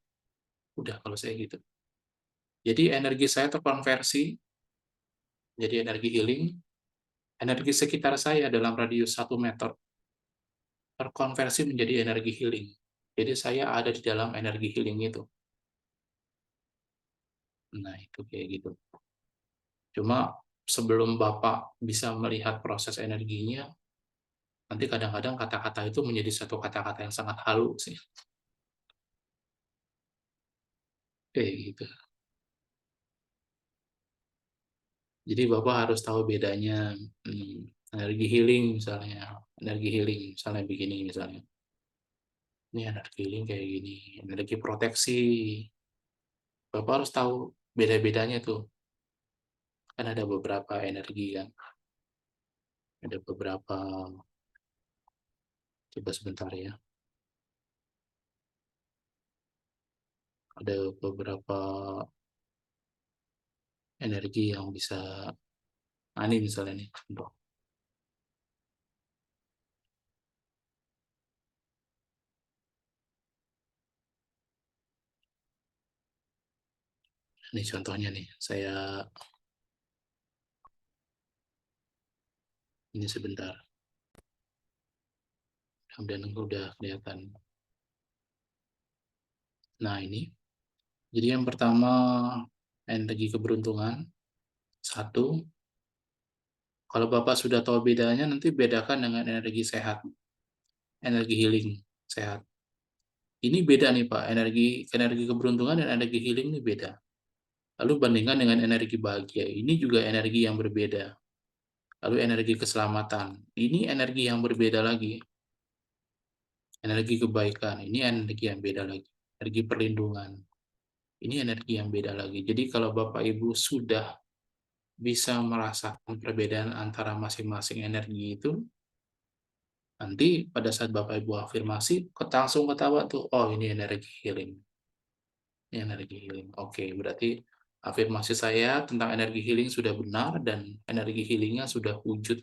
Udah kalau saya gitu. Jadi energi saya terkonversi jadi energi healing, energi sekitar saya dalam radius 1 meter terkonversi menjadi energi healing. Jadi saya ada di dalam energi healing itu. Nah, itu kayak gitu. Cuma sebelum Bapak bisa melihat proses energinya, nanti kadang-kadang kata-kata itu menjadi satu kata-kata yang sangat halus sih. Kayak gitu. Jadi Bapak harus tahu bedanya energi healing misalnya begini misalnya. Ini energi healing kayak gini, energi proteksi. Bapak harus tahu beda-bedanya tuh. Kan ada beberapa energi kan. Ada beberapa, coba sebentar ya. Ada beberapa energi yang bisa, ini misalnya nih, contoh. Ini contohnya nih, ini sebentar. Kemudian udah kelihatan. Nah ini, jadi yang pertama energi keberuntungan, 1. Kalau Bapak sudah tahu bedanya, nanti bedakan dengan energi sehat, energi healing sehat. Ini beda nih Pak, energi keberuntungan dan energi healing ini beda. Lalu bandingkan dengan energi bahagia, ini juga energi yang berbeda. Lalu energi keselamatan, ini energi yang berbeda lagi. Energi kebaikan, ini energi yang beda lagi. Energi perlindungan, ini energi yang beda lagi. Jadi kalau Bapak Ibu sudah bisa merasakan perbedaan antara masing-masing energi itu, nanti pada saat Bapak Ibu afirmasi, langsung ketawa tuh, oh ini energi healing. Ini energi healing. Oke, berarti afirmasi saya tentang energi healing sudah benar dan energi healingnya sudah wujud,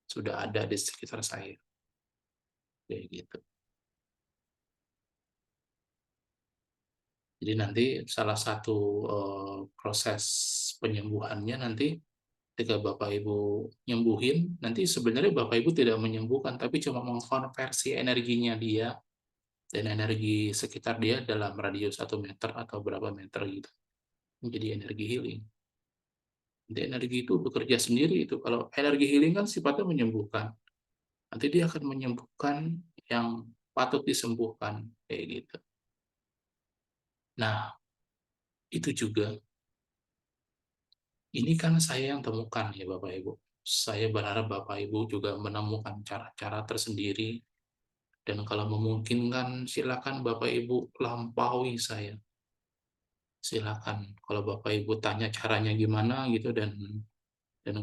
sudah ada di sekitar saya. Kayak gitu. Jadi nanti salah satu proses penyembuhannya nanti ketika Bapak Ibu nyembuhin, nanti sebenarnya Bapak Ibu tidak menyembuhkan, tapi cuma mengkonversi energinya dia dan energi sekitar dia dalam radius 1 meter atau berapa meter gitu. Menjadi energi healing. Nanti energi itu bekerja sendiri itu. Kalau energi healing kan sifatnya menyembuhkan. Nanti dia akan menyembuhkan yang patut disembuhkan. Kayak gitu. Nah, itu juga. Ini kan saya yang temukan ya Bapak Ibu. Saya berharap Bapak Ibu juga menemukan cara-cara tersendiri. Dan kalau memungkinkan silakan Bapak Ibu lampaui saya. Silakan. Kalau Bapak Ibu tanya caranya gimana gitu dan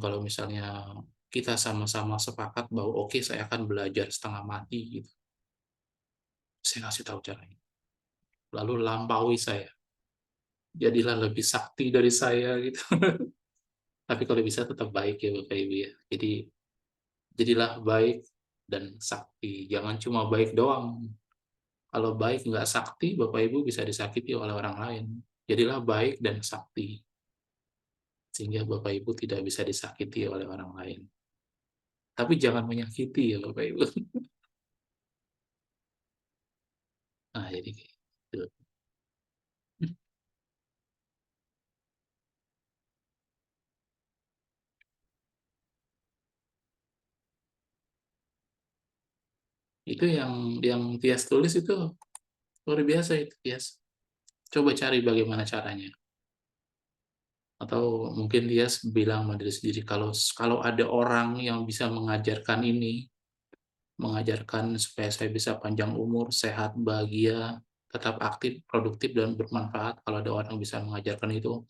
kalau misalnya kita sama-sama sepakat bahwa oke saya akan belajar setengah mati gitu. Saya kasih tahu caranya. Lalu lampaui saya. Jadilah lebih sakti dari saya gitu. Tapi kalau bisa tetap baik ya Bapak Ibu ya. Jadi jadilah baik dan sakti. Jangan cuma baik doang. Kalau baik nggak sakti, Bapak Ibu bisa disakiti oleh orang lain. Jadilah baik dan sakti. Sehingga Bapak Ibu tidak bisa disakiti oleh orang lain. Tapi jangan menyakiti ya Bapak Ibu. Nah, jadi gitu. Itu yang Tias tulis itu luar biasa itu Tias. Coba cari bagaimana caranya. Atau mungkin Tias bilang sama diri sendiri kalau ada orang yang bisa mengajarkan ini, mengajarkan supaya saya bisa panjang umur, sehat, bahagia, tetap aktif, produktif, dan bermanfaat. Kalau ada orang bisa mengajarkan itu,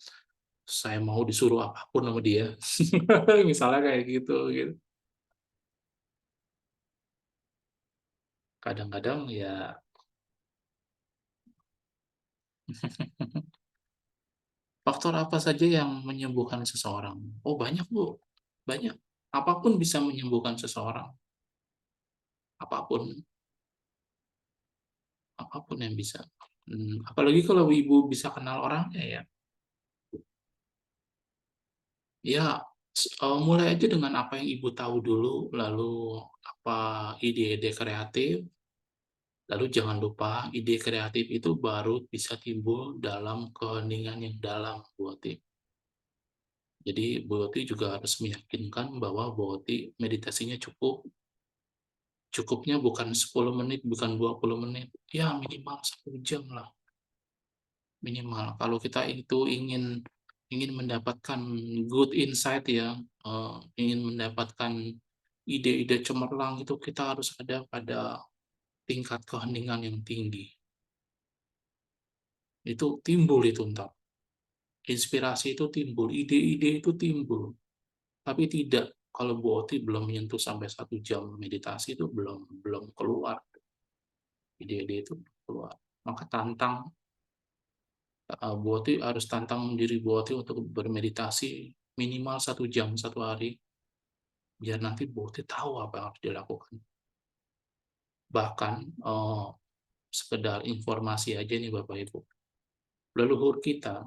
saya mau disuruh apapun sama dia. Misalnya kayak gitu, gitu. Kadang-kadang ya faktor apa saja yang menyembuhkan seseorang? Oh banyak Bu, banyak. Apapun bisa menyembuhkan seseorang. Apapun, apapun yang bisa. Apalagi kalau ibu bisa kenal orangnya ya. Ya, mulai aja dengan apa yang ibu tahu dulu, lalu apa ide-ide kreatif, lalu jangan lupa ide kreatif itu baru bisa timbul dalam keheningan yang dalam, Bu Oti. Jadi Bu Oti juga harus meyakinkan bahwa Bu Oti meditasinya cukup. Cukupnya bukan 10 menit, bukan 20 menit, ya minimal 1 jam lah, minimal. Kalau kita itu ingin ingin mendapatkan good insight ya, ingin mendapatkan ide-ide cemerlang itu kita harus ada pada tingkat keheningan yang tinggi. Itu timbul itu entar. Inspirasi itu timbul, ide-ide itu timbul. Tapi tidak kalau Bu Oti belum menyentuh sampai 1 jam meditasi itu belum keluar ide-ide itu keluar. Maka tantang Bu Oti harus tantang diri Bu Oti untuk bermeditasi minimal 1 jam 1 hari, biar nanti Bu Oti tahu apa yang harus dilakukan. Bahkan sekedar informasi aja nih Bapak Ibu, leluhur kita,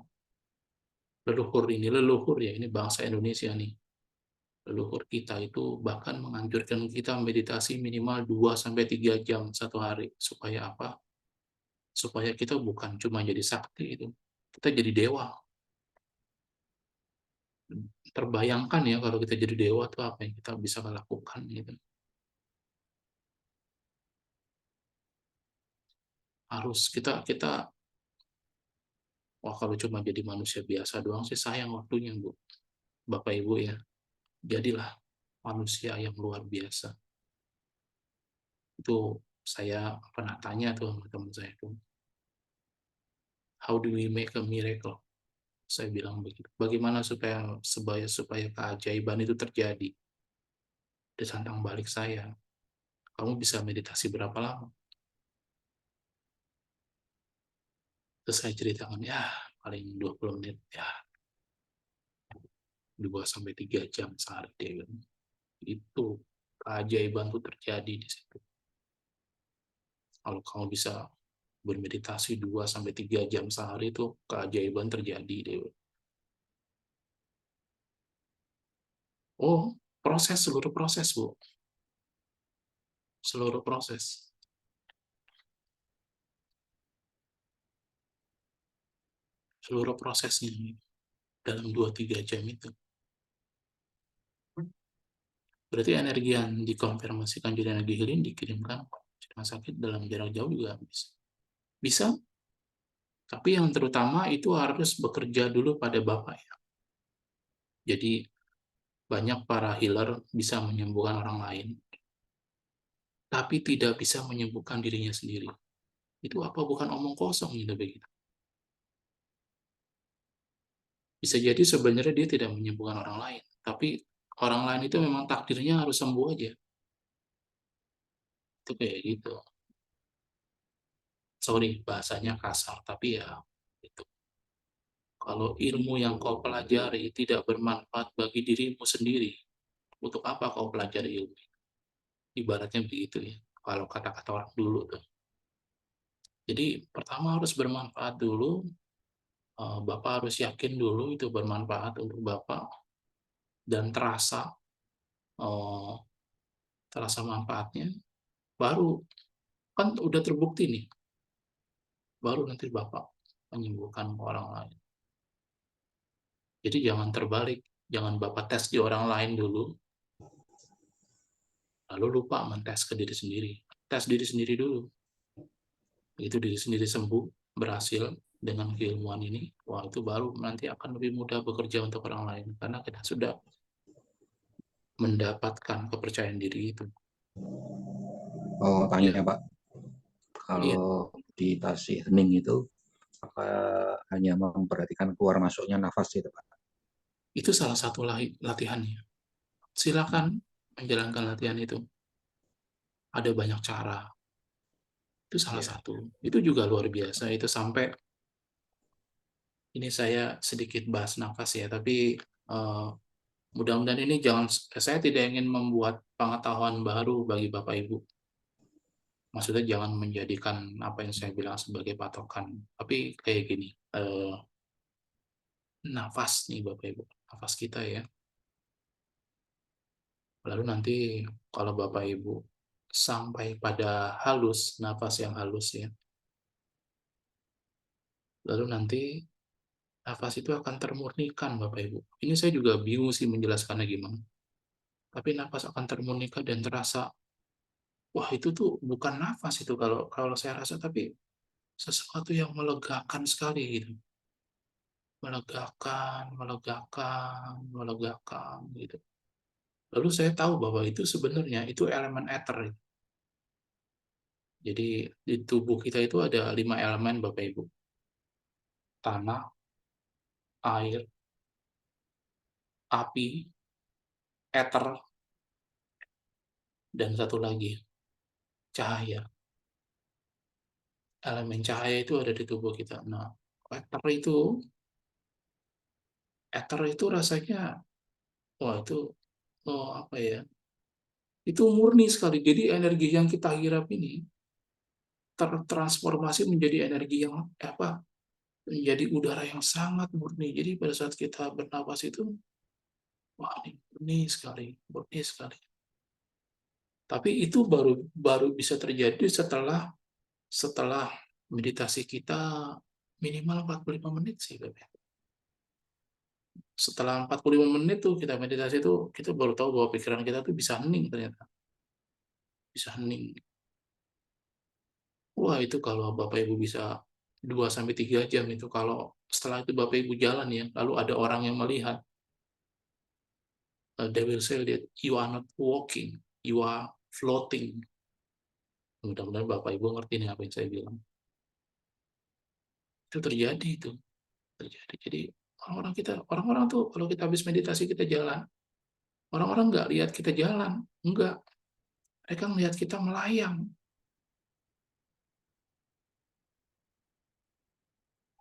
leluhur ya, ini bangsa Indonesia nih, leluhur kita itu bahkan menganjurkan kita meditasi minimal 2-3 jam 1 hari. Supaya apa? Supaya kita bukan cuma jadi sakti itu, kita jadi dewa. Terbayangkan ya kalau kita jadi dewa tuh apa yang kita bisa lakukan gitu. Harus kita kita wah kalau cuma jadi manusia biasa doang sih sayang waktunya Bu. Bapak Ibu ya. Jadilah manusia yang luar biasa. Itu saya pernah tanya tuh sama teman saya tuh. How do we make a miracle? Saya bilang begitu. Bagaimana supaya keajaiban itu terjadi? Dia tantang balik saya. Kamu bisa meditasi berapa lama? Terus saya ceritakan, ya paling 20 menit. Ya 2-3 jam sehari. Dia bilang. Itu keajaiban itu terjadi di situ. Kalau kamu bisa bermeditasi 2-3 jam sehari itu keajaiban terjadi. Dia bilang. Oh, seluruh proses, Bu. Seluruh proses. Seluruh prosesnya dalam 2-3 jam itu. Berarti energi yang dikonfirmasikan jadi energi healing dikirimkan ke rumah sakit dalam jarak jauh juga bisa. Bisa, tapi yang terutama itu harus bekerja dulu pada Bapak ya. Jadi banyak para healer bisa menyembuhkan orang lain, tapi tidak bisa menyembuhkan dirinya sendiri. Itu apa bukan omong kosong gitu begitu. Bisa jadi sebenarnya dia tidak menyembuhkan orang lain, tapi orang lain itu memang takdirnya harus sembuh aja. Itu kayak gitu. Sorry, bahasanya kasar, tapi ya itu. Kalau ilmu yang kau pelajari tidak bermanfaat bagi dirimu sendiri, untuk apa kau pelajari ilmu? Ibaratnya begitu ya. Kalau kata-kata orang dulu tuh. Jadi pertama harus bermanfaat dulu. Bapak harus yakin dulu itu bermanfaat untuk Bapak dan eh, terasa manfaatnya. Baru kan udah terbukti nih. Baru nanti Bapak menyembuhkan orang lain. Jadi jangan terbalik. Jangan Bapak tes di orang lain dulu, lalu lupa mentes ke diri sendiri. Tes diri sendiri dulu. Begitu diri sendiri sembuh, berhasil dengan keilmuan ini, wah itu baru nanti akan lebih mudah bekerja untuk orang lain. Karena kita sudah mendapatkan kepercayaan diri itu. Oh, tanya Ya, Pak. iya. Kalau meditasi hening itu apa hanya memperhatikan keluar masuknya nafas itu Pak? Itu salah satu latihannya. Silakan menjalankan latihan itu. Ada banyak cara. Itu salah Ya. satu. Itu juga luar biasa. Itu sampai ini saya sedikit bahas nafas ya, tapi mudah-mudahan ini saya tidak ingin membuat pengetahuan baru bagi Bapak Ibu. Maksudnya jangan menjadikan apa yang saya bilang sebagai patokan. Tapi kayak gini, nafas nih Bapak Ibu, nafas kita ya. Lalu nanti kalau Bapak Ibu sampai pada halus, nafas yang halus ya. Lalu nanti nafas itu akan termurnikan Bapak Ibu. Ini saya juga bingung sih menjelaskannya gimana. Tapi nafas akan termurnikan dan terasa, wah itu tuh bukan nafas itu kalau kalau saya rasa, tapi sesuatu yang melegakan sekali gitu. Melegakan, melegakan, melegakan gitu. Lalu saya tahu bahwa itu sebenarnya itu elemen ether. Jadi di tubuh kita itu ada 5 elemen Bapak Ibu. Tanah, air, api, ether, dan satu lagi cahaya. Elemen cahaya itu ada di tubuh kita. Nah, ether itu rasanya, wah itu, oh apa ya? Itu murni sekali. Jadi energi yang kita hirap ini tertransformasi menjadi energi yang apa? Menjadi udara yang sangat murni. Jadi pada saat kita bernapas itu, wah ini murni sekali, murni sekali. Tapi itu baru baru bisa terjadi setelah setelah meditasi kita minimal 45 menit sih, Bapak. Setelah 45 menit tuh kita meditasi tuh, kita baru tahu bahwa pikiran kita tuh bisa hening ternyata. Bisa hening. Wah, itu kalau Bapak Ibu bisa 2 sampai 3 jam itu, kalau setelah itu Bapak Ibu jalan ya, lalu ada orang yang melihat, they will say that you are not walking, you are floating. Mudah-mudahan Bapak Ibu ngerti nih apa yang saya bilang. Itu terjadi itu, terjadi. Jadi orang-orang tuh kalau kita habis meditasi kita jalan, orang-orang nggak lihat kita jalan, enggak. Mereka melihat kita melayang.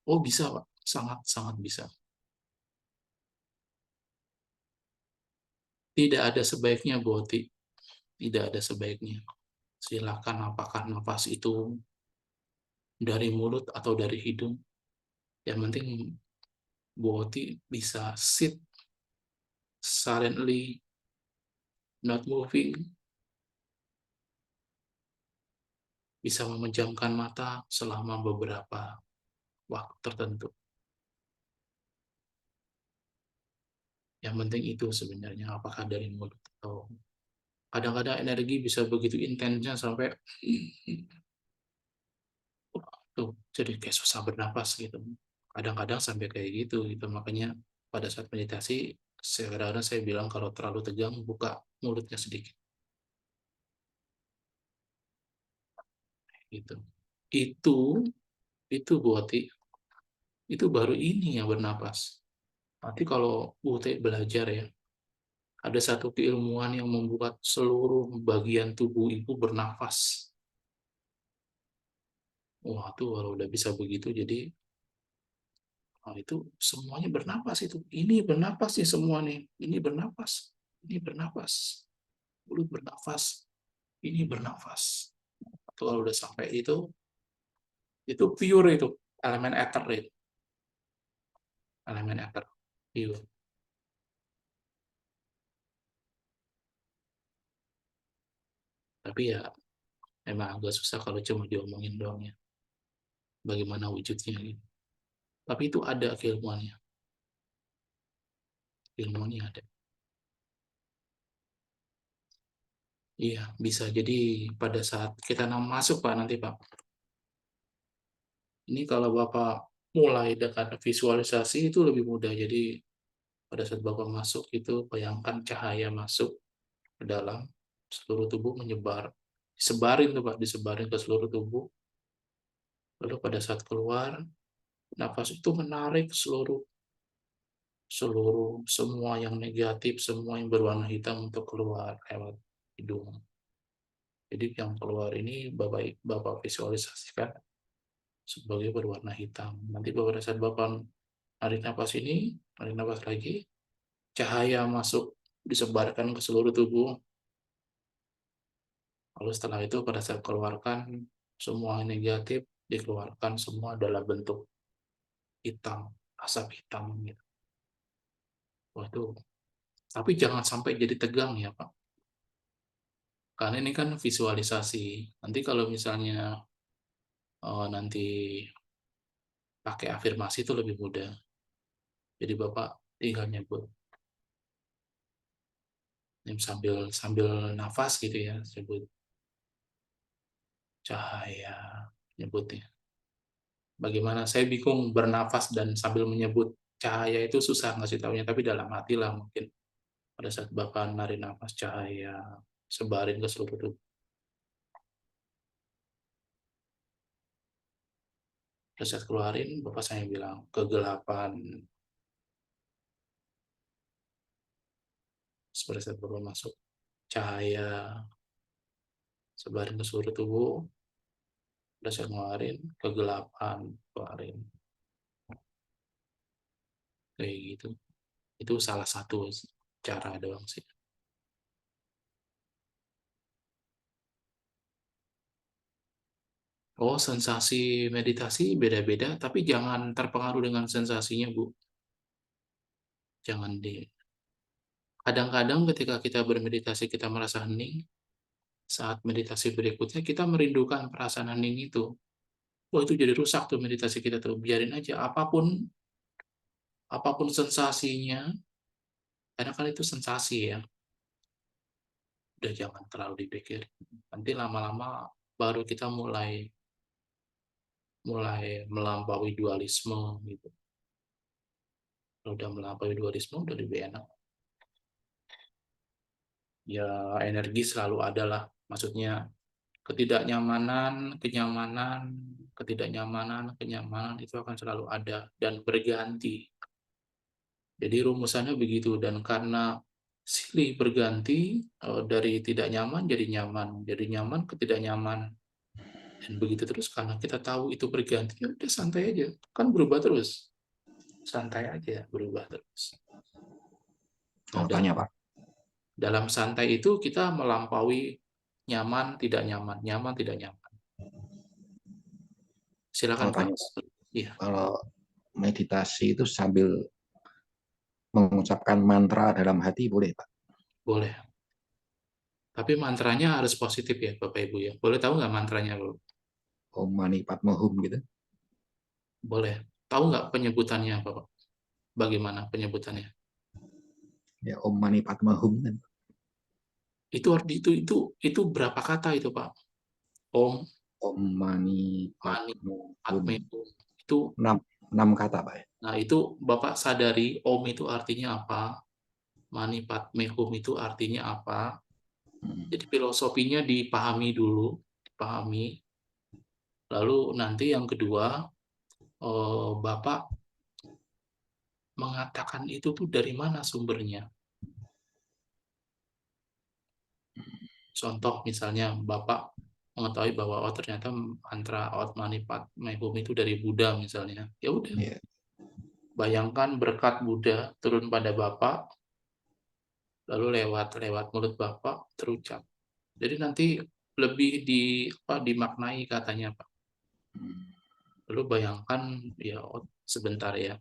Oh bisa Pak, sangat-sangat bisa. Tidak ada sebaiknya, Boti. Tidak ada sebaiknya. Silakan apakah nafas itu dari mulut atau dari hidung. Yang penting Boti bisa sit silently, not moving, bisa memejamkan mata selama beberapa waktu tertentu. Yang penting itu sebenarnya, apakah dari mulut atau kadang-kadang energi bisa begitu intensnya sampai tuh jadi kayak susah bernapas gitu. Kadang-kadang sampai kayak gitu gitu. Makanya pada saat meditasi kadang-kadang saya bilang kalau terlalu tegang buka mulutnya sedikit gitu. Itu itu Boti, itu baru ini yang bernapas. Nanti kalau Boti belajar ya, ada satu keilmuan yang membuat seluruh bagian tubuh ibu bernafas. Wah, tuh kalau udah bisa begitu, jadi itu semuanya bernapas itu. Ini bernapas nih semua nih. Ini bernapas. Ini bernapas. Mulut bernafas. Ini bernafas. Tuh, kalau udah sampai itu pure itu. Elemen ether itu. Elemen ether. Pure. Tapi ya emang agak susah kalau cuma diomongin doang ya. Bagaimana wujudnya gitu. Tapi itu ada keilmuannya. Ilmunya ada. Iya, bisa. Jadi pada saat kita masuk Pak nanti Pak. Ini kalau Bapak mulai dengan visualisasi itu lebih mudah. Jadi pada saat Bapak masuk itu bayangkan cahaya masuk ke dalam seluruh tubuh menyebar. Disebarin tuh Pak, disebarin ke seluruh tubuh. Lalu pada saat keluar, nafas itu menarik seluruh semua yang negatif, semua yang berwarna hitam untuk keluar lewat hidung. Jadi yang keluar ini Bapak visualisasikan sebagai berwarna hitam. Nanti pada saat Bapak narik nafas ini, narik nafas lagi, cahaya masuk, disebarkan ke seluruh tubuh. Lalu setelah itu pada saat keluarkan, semua negatif dikeluarkan semua dalam bentuk hitam, asap hitam gitu. Waduh, tapi jangan sampai jadi tegang ya Pak. Karena ini kan visualisasi. Nanti kalau misalnya nanti pakai afirmasi itu lebih mudah. Jadi Bapak tinggal nyebut sambil nafas gitu ya, sebut cahaya, nyebutnya. Bagaimana saya bingung bernafas dan sambil menyebut cahaya itu susah ngasih taunya, tapi dalam hati lah mungkin. Pada saat Bapak narik nafas cahaya, sebarin ke seluruh tubuh. Pada saat keluarin, Bapak saya bilang, kegelapan. Pada saat Bapak masuk, cahaya, sebarin ke seluruh tubuh. Pada saat ngeluarin, kegelapan, keluarin. Kayak gitu. Itu salah satu cara doang sih. Oh, sensasi meditasi beda-beda, tapi jangan terpengaruh dengan sensasinya, Bu. Jangan di. Kadang-kadang ketika kita bermeditasi, kita merasa hening, saat meditasi berikutnya, kita merindukan perasaan hening itu. Wah, itu jadi rusak tuh meditasi kita tuh. Biarin aja, apapun sensasinya, karena kan itu sensasi ya. Udah jangan terlalu dipikir. Nanti lama-lama baru kita mulai melampaui dualisme gitu. Kalau udah melampaui dualisme udah lebih enak. Ya energi selalu ada lah. Maksudnya ketidaknyamanan, kenyamanan itu akan selalu ada dan berganti. Jadi rumusannya begitu, dan karena silih berganti dari tidak nyaman jadi nyaman ke tidak nyaman. Dan begitu terus karena kita tahu itu berganti, ya udah santai aja. Kan berubah terus. Santai aja, berubah terus. Nah, Tanya Pak. dalam santai itu kita melampaui nyaman, tidak nyaman, nyaman, tidak nyaman. Silakan Pak. Tanya, Iya. kalau meditasi itu sambil mengucapkan mantra dalam hati boleh Pak? Boleh. Tapi mantranya harus positif ya Bapak Ibu ya. Boleh tahu nggak mantranya, Bu? Om Mani Padme Hum gitu. Boleh. Tahu nggak penyebutannya, Bapak? Bagaimana penyebutannya? Ya Om Mani Padme Hum kan. Itu berapa kata itu, Pak? Om, Om Mani Mani, Padme Hum. Padme. Itu 6 kata Pak. Nah, itu Bapak sadari Om itu artinya apa? Mani Padme Hum itu artinya apa? Jadi filosofinya dipahami dulu, dipahami. Lalu nanti yang kedua, Bapak mengatakan itu tuh dari mana sumbernya? Contoh misalnya Bapak mengetahui bahwa oh ternyata mantra Om Mani Padme Hum itu dari Buddha misalnya. Ya udah, Yeah. bayangkan berkat Buddha turun pada Bapak, lalu lewat mulut Bapak terucap. Jadi nanti lebih dimaknai katanya Pak. Lalu bayangkan ya sebentar ya,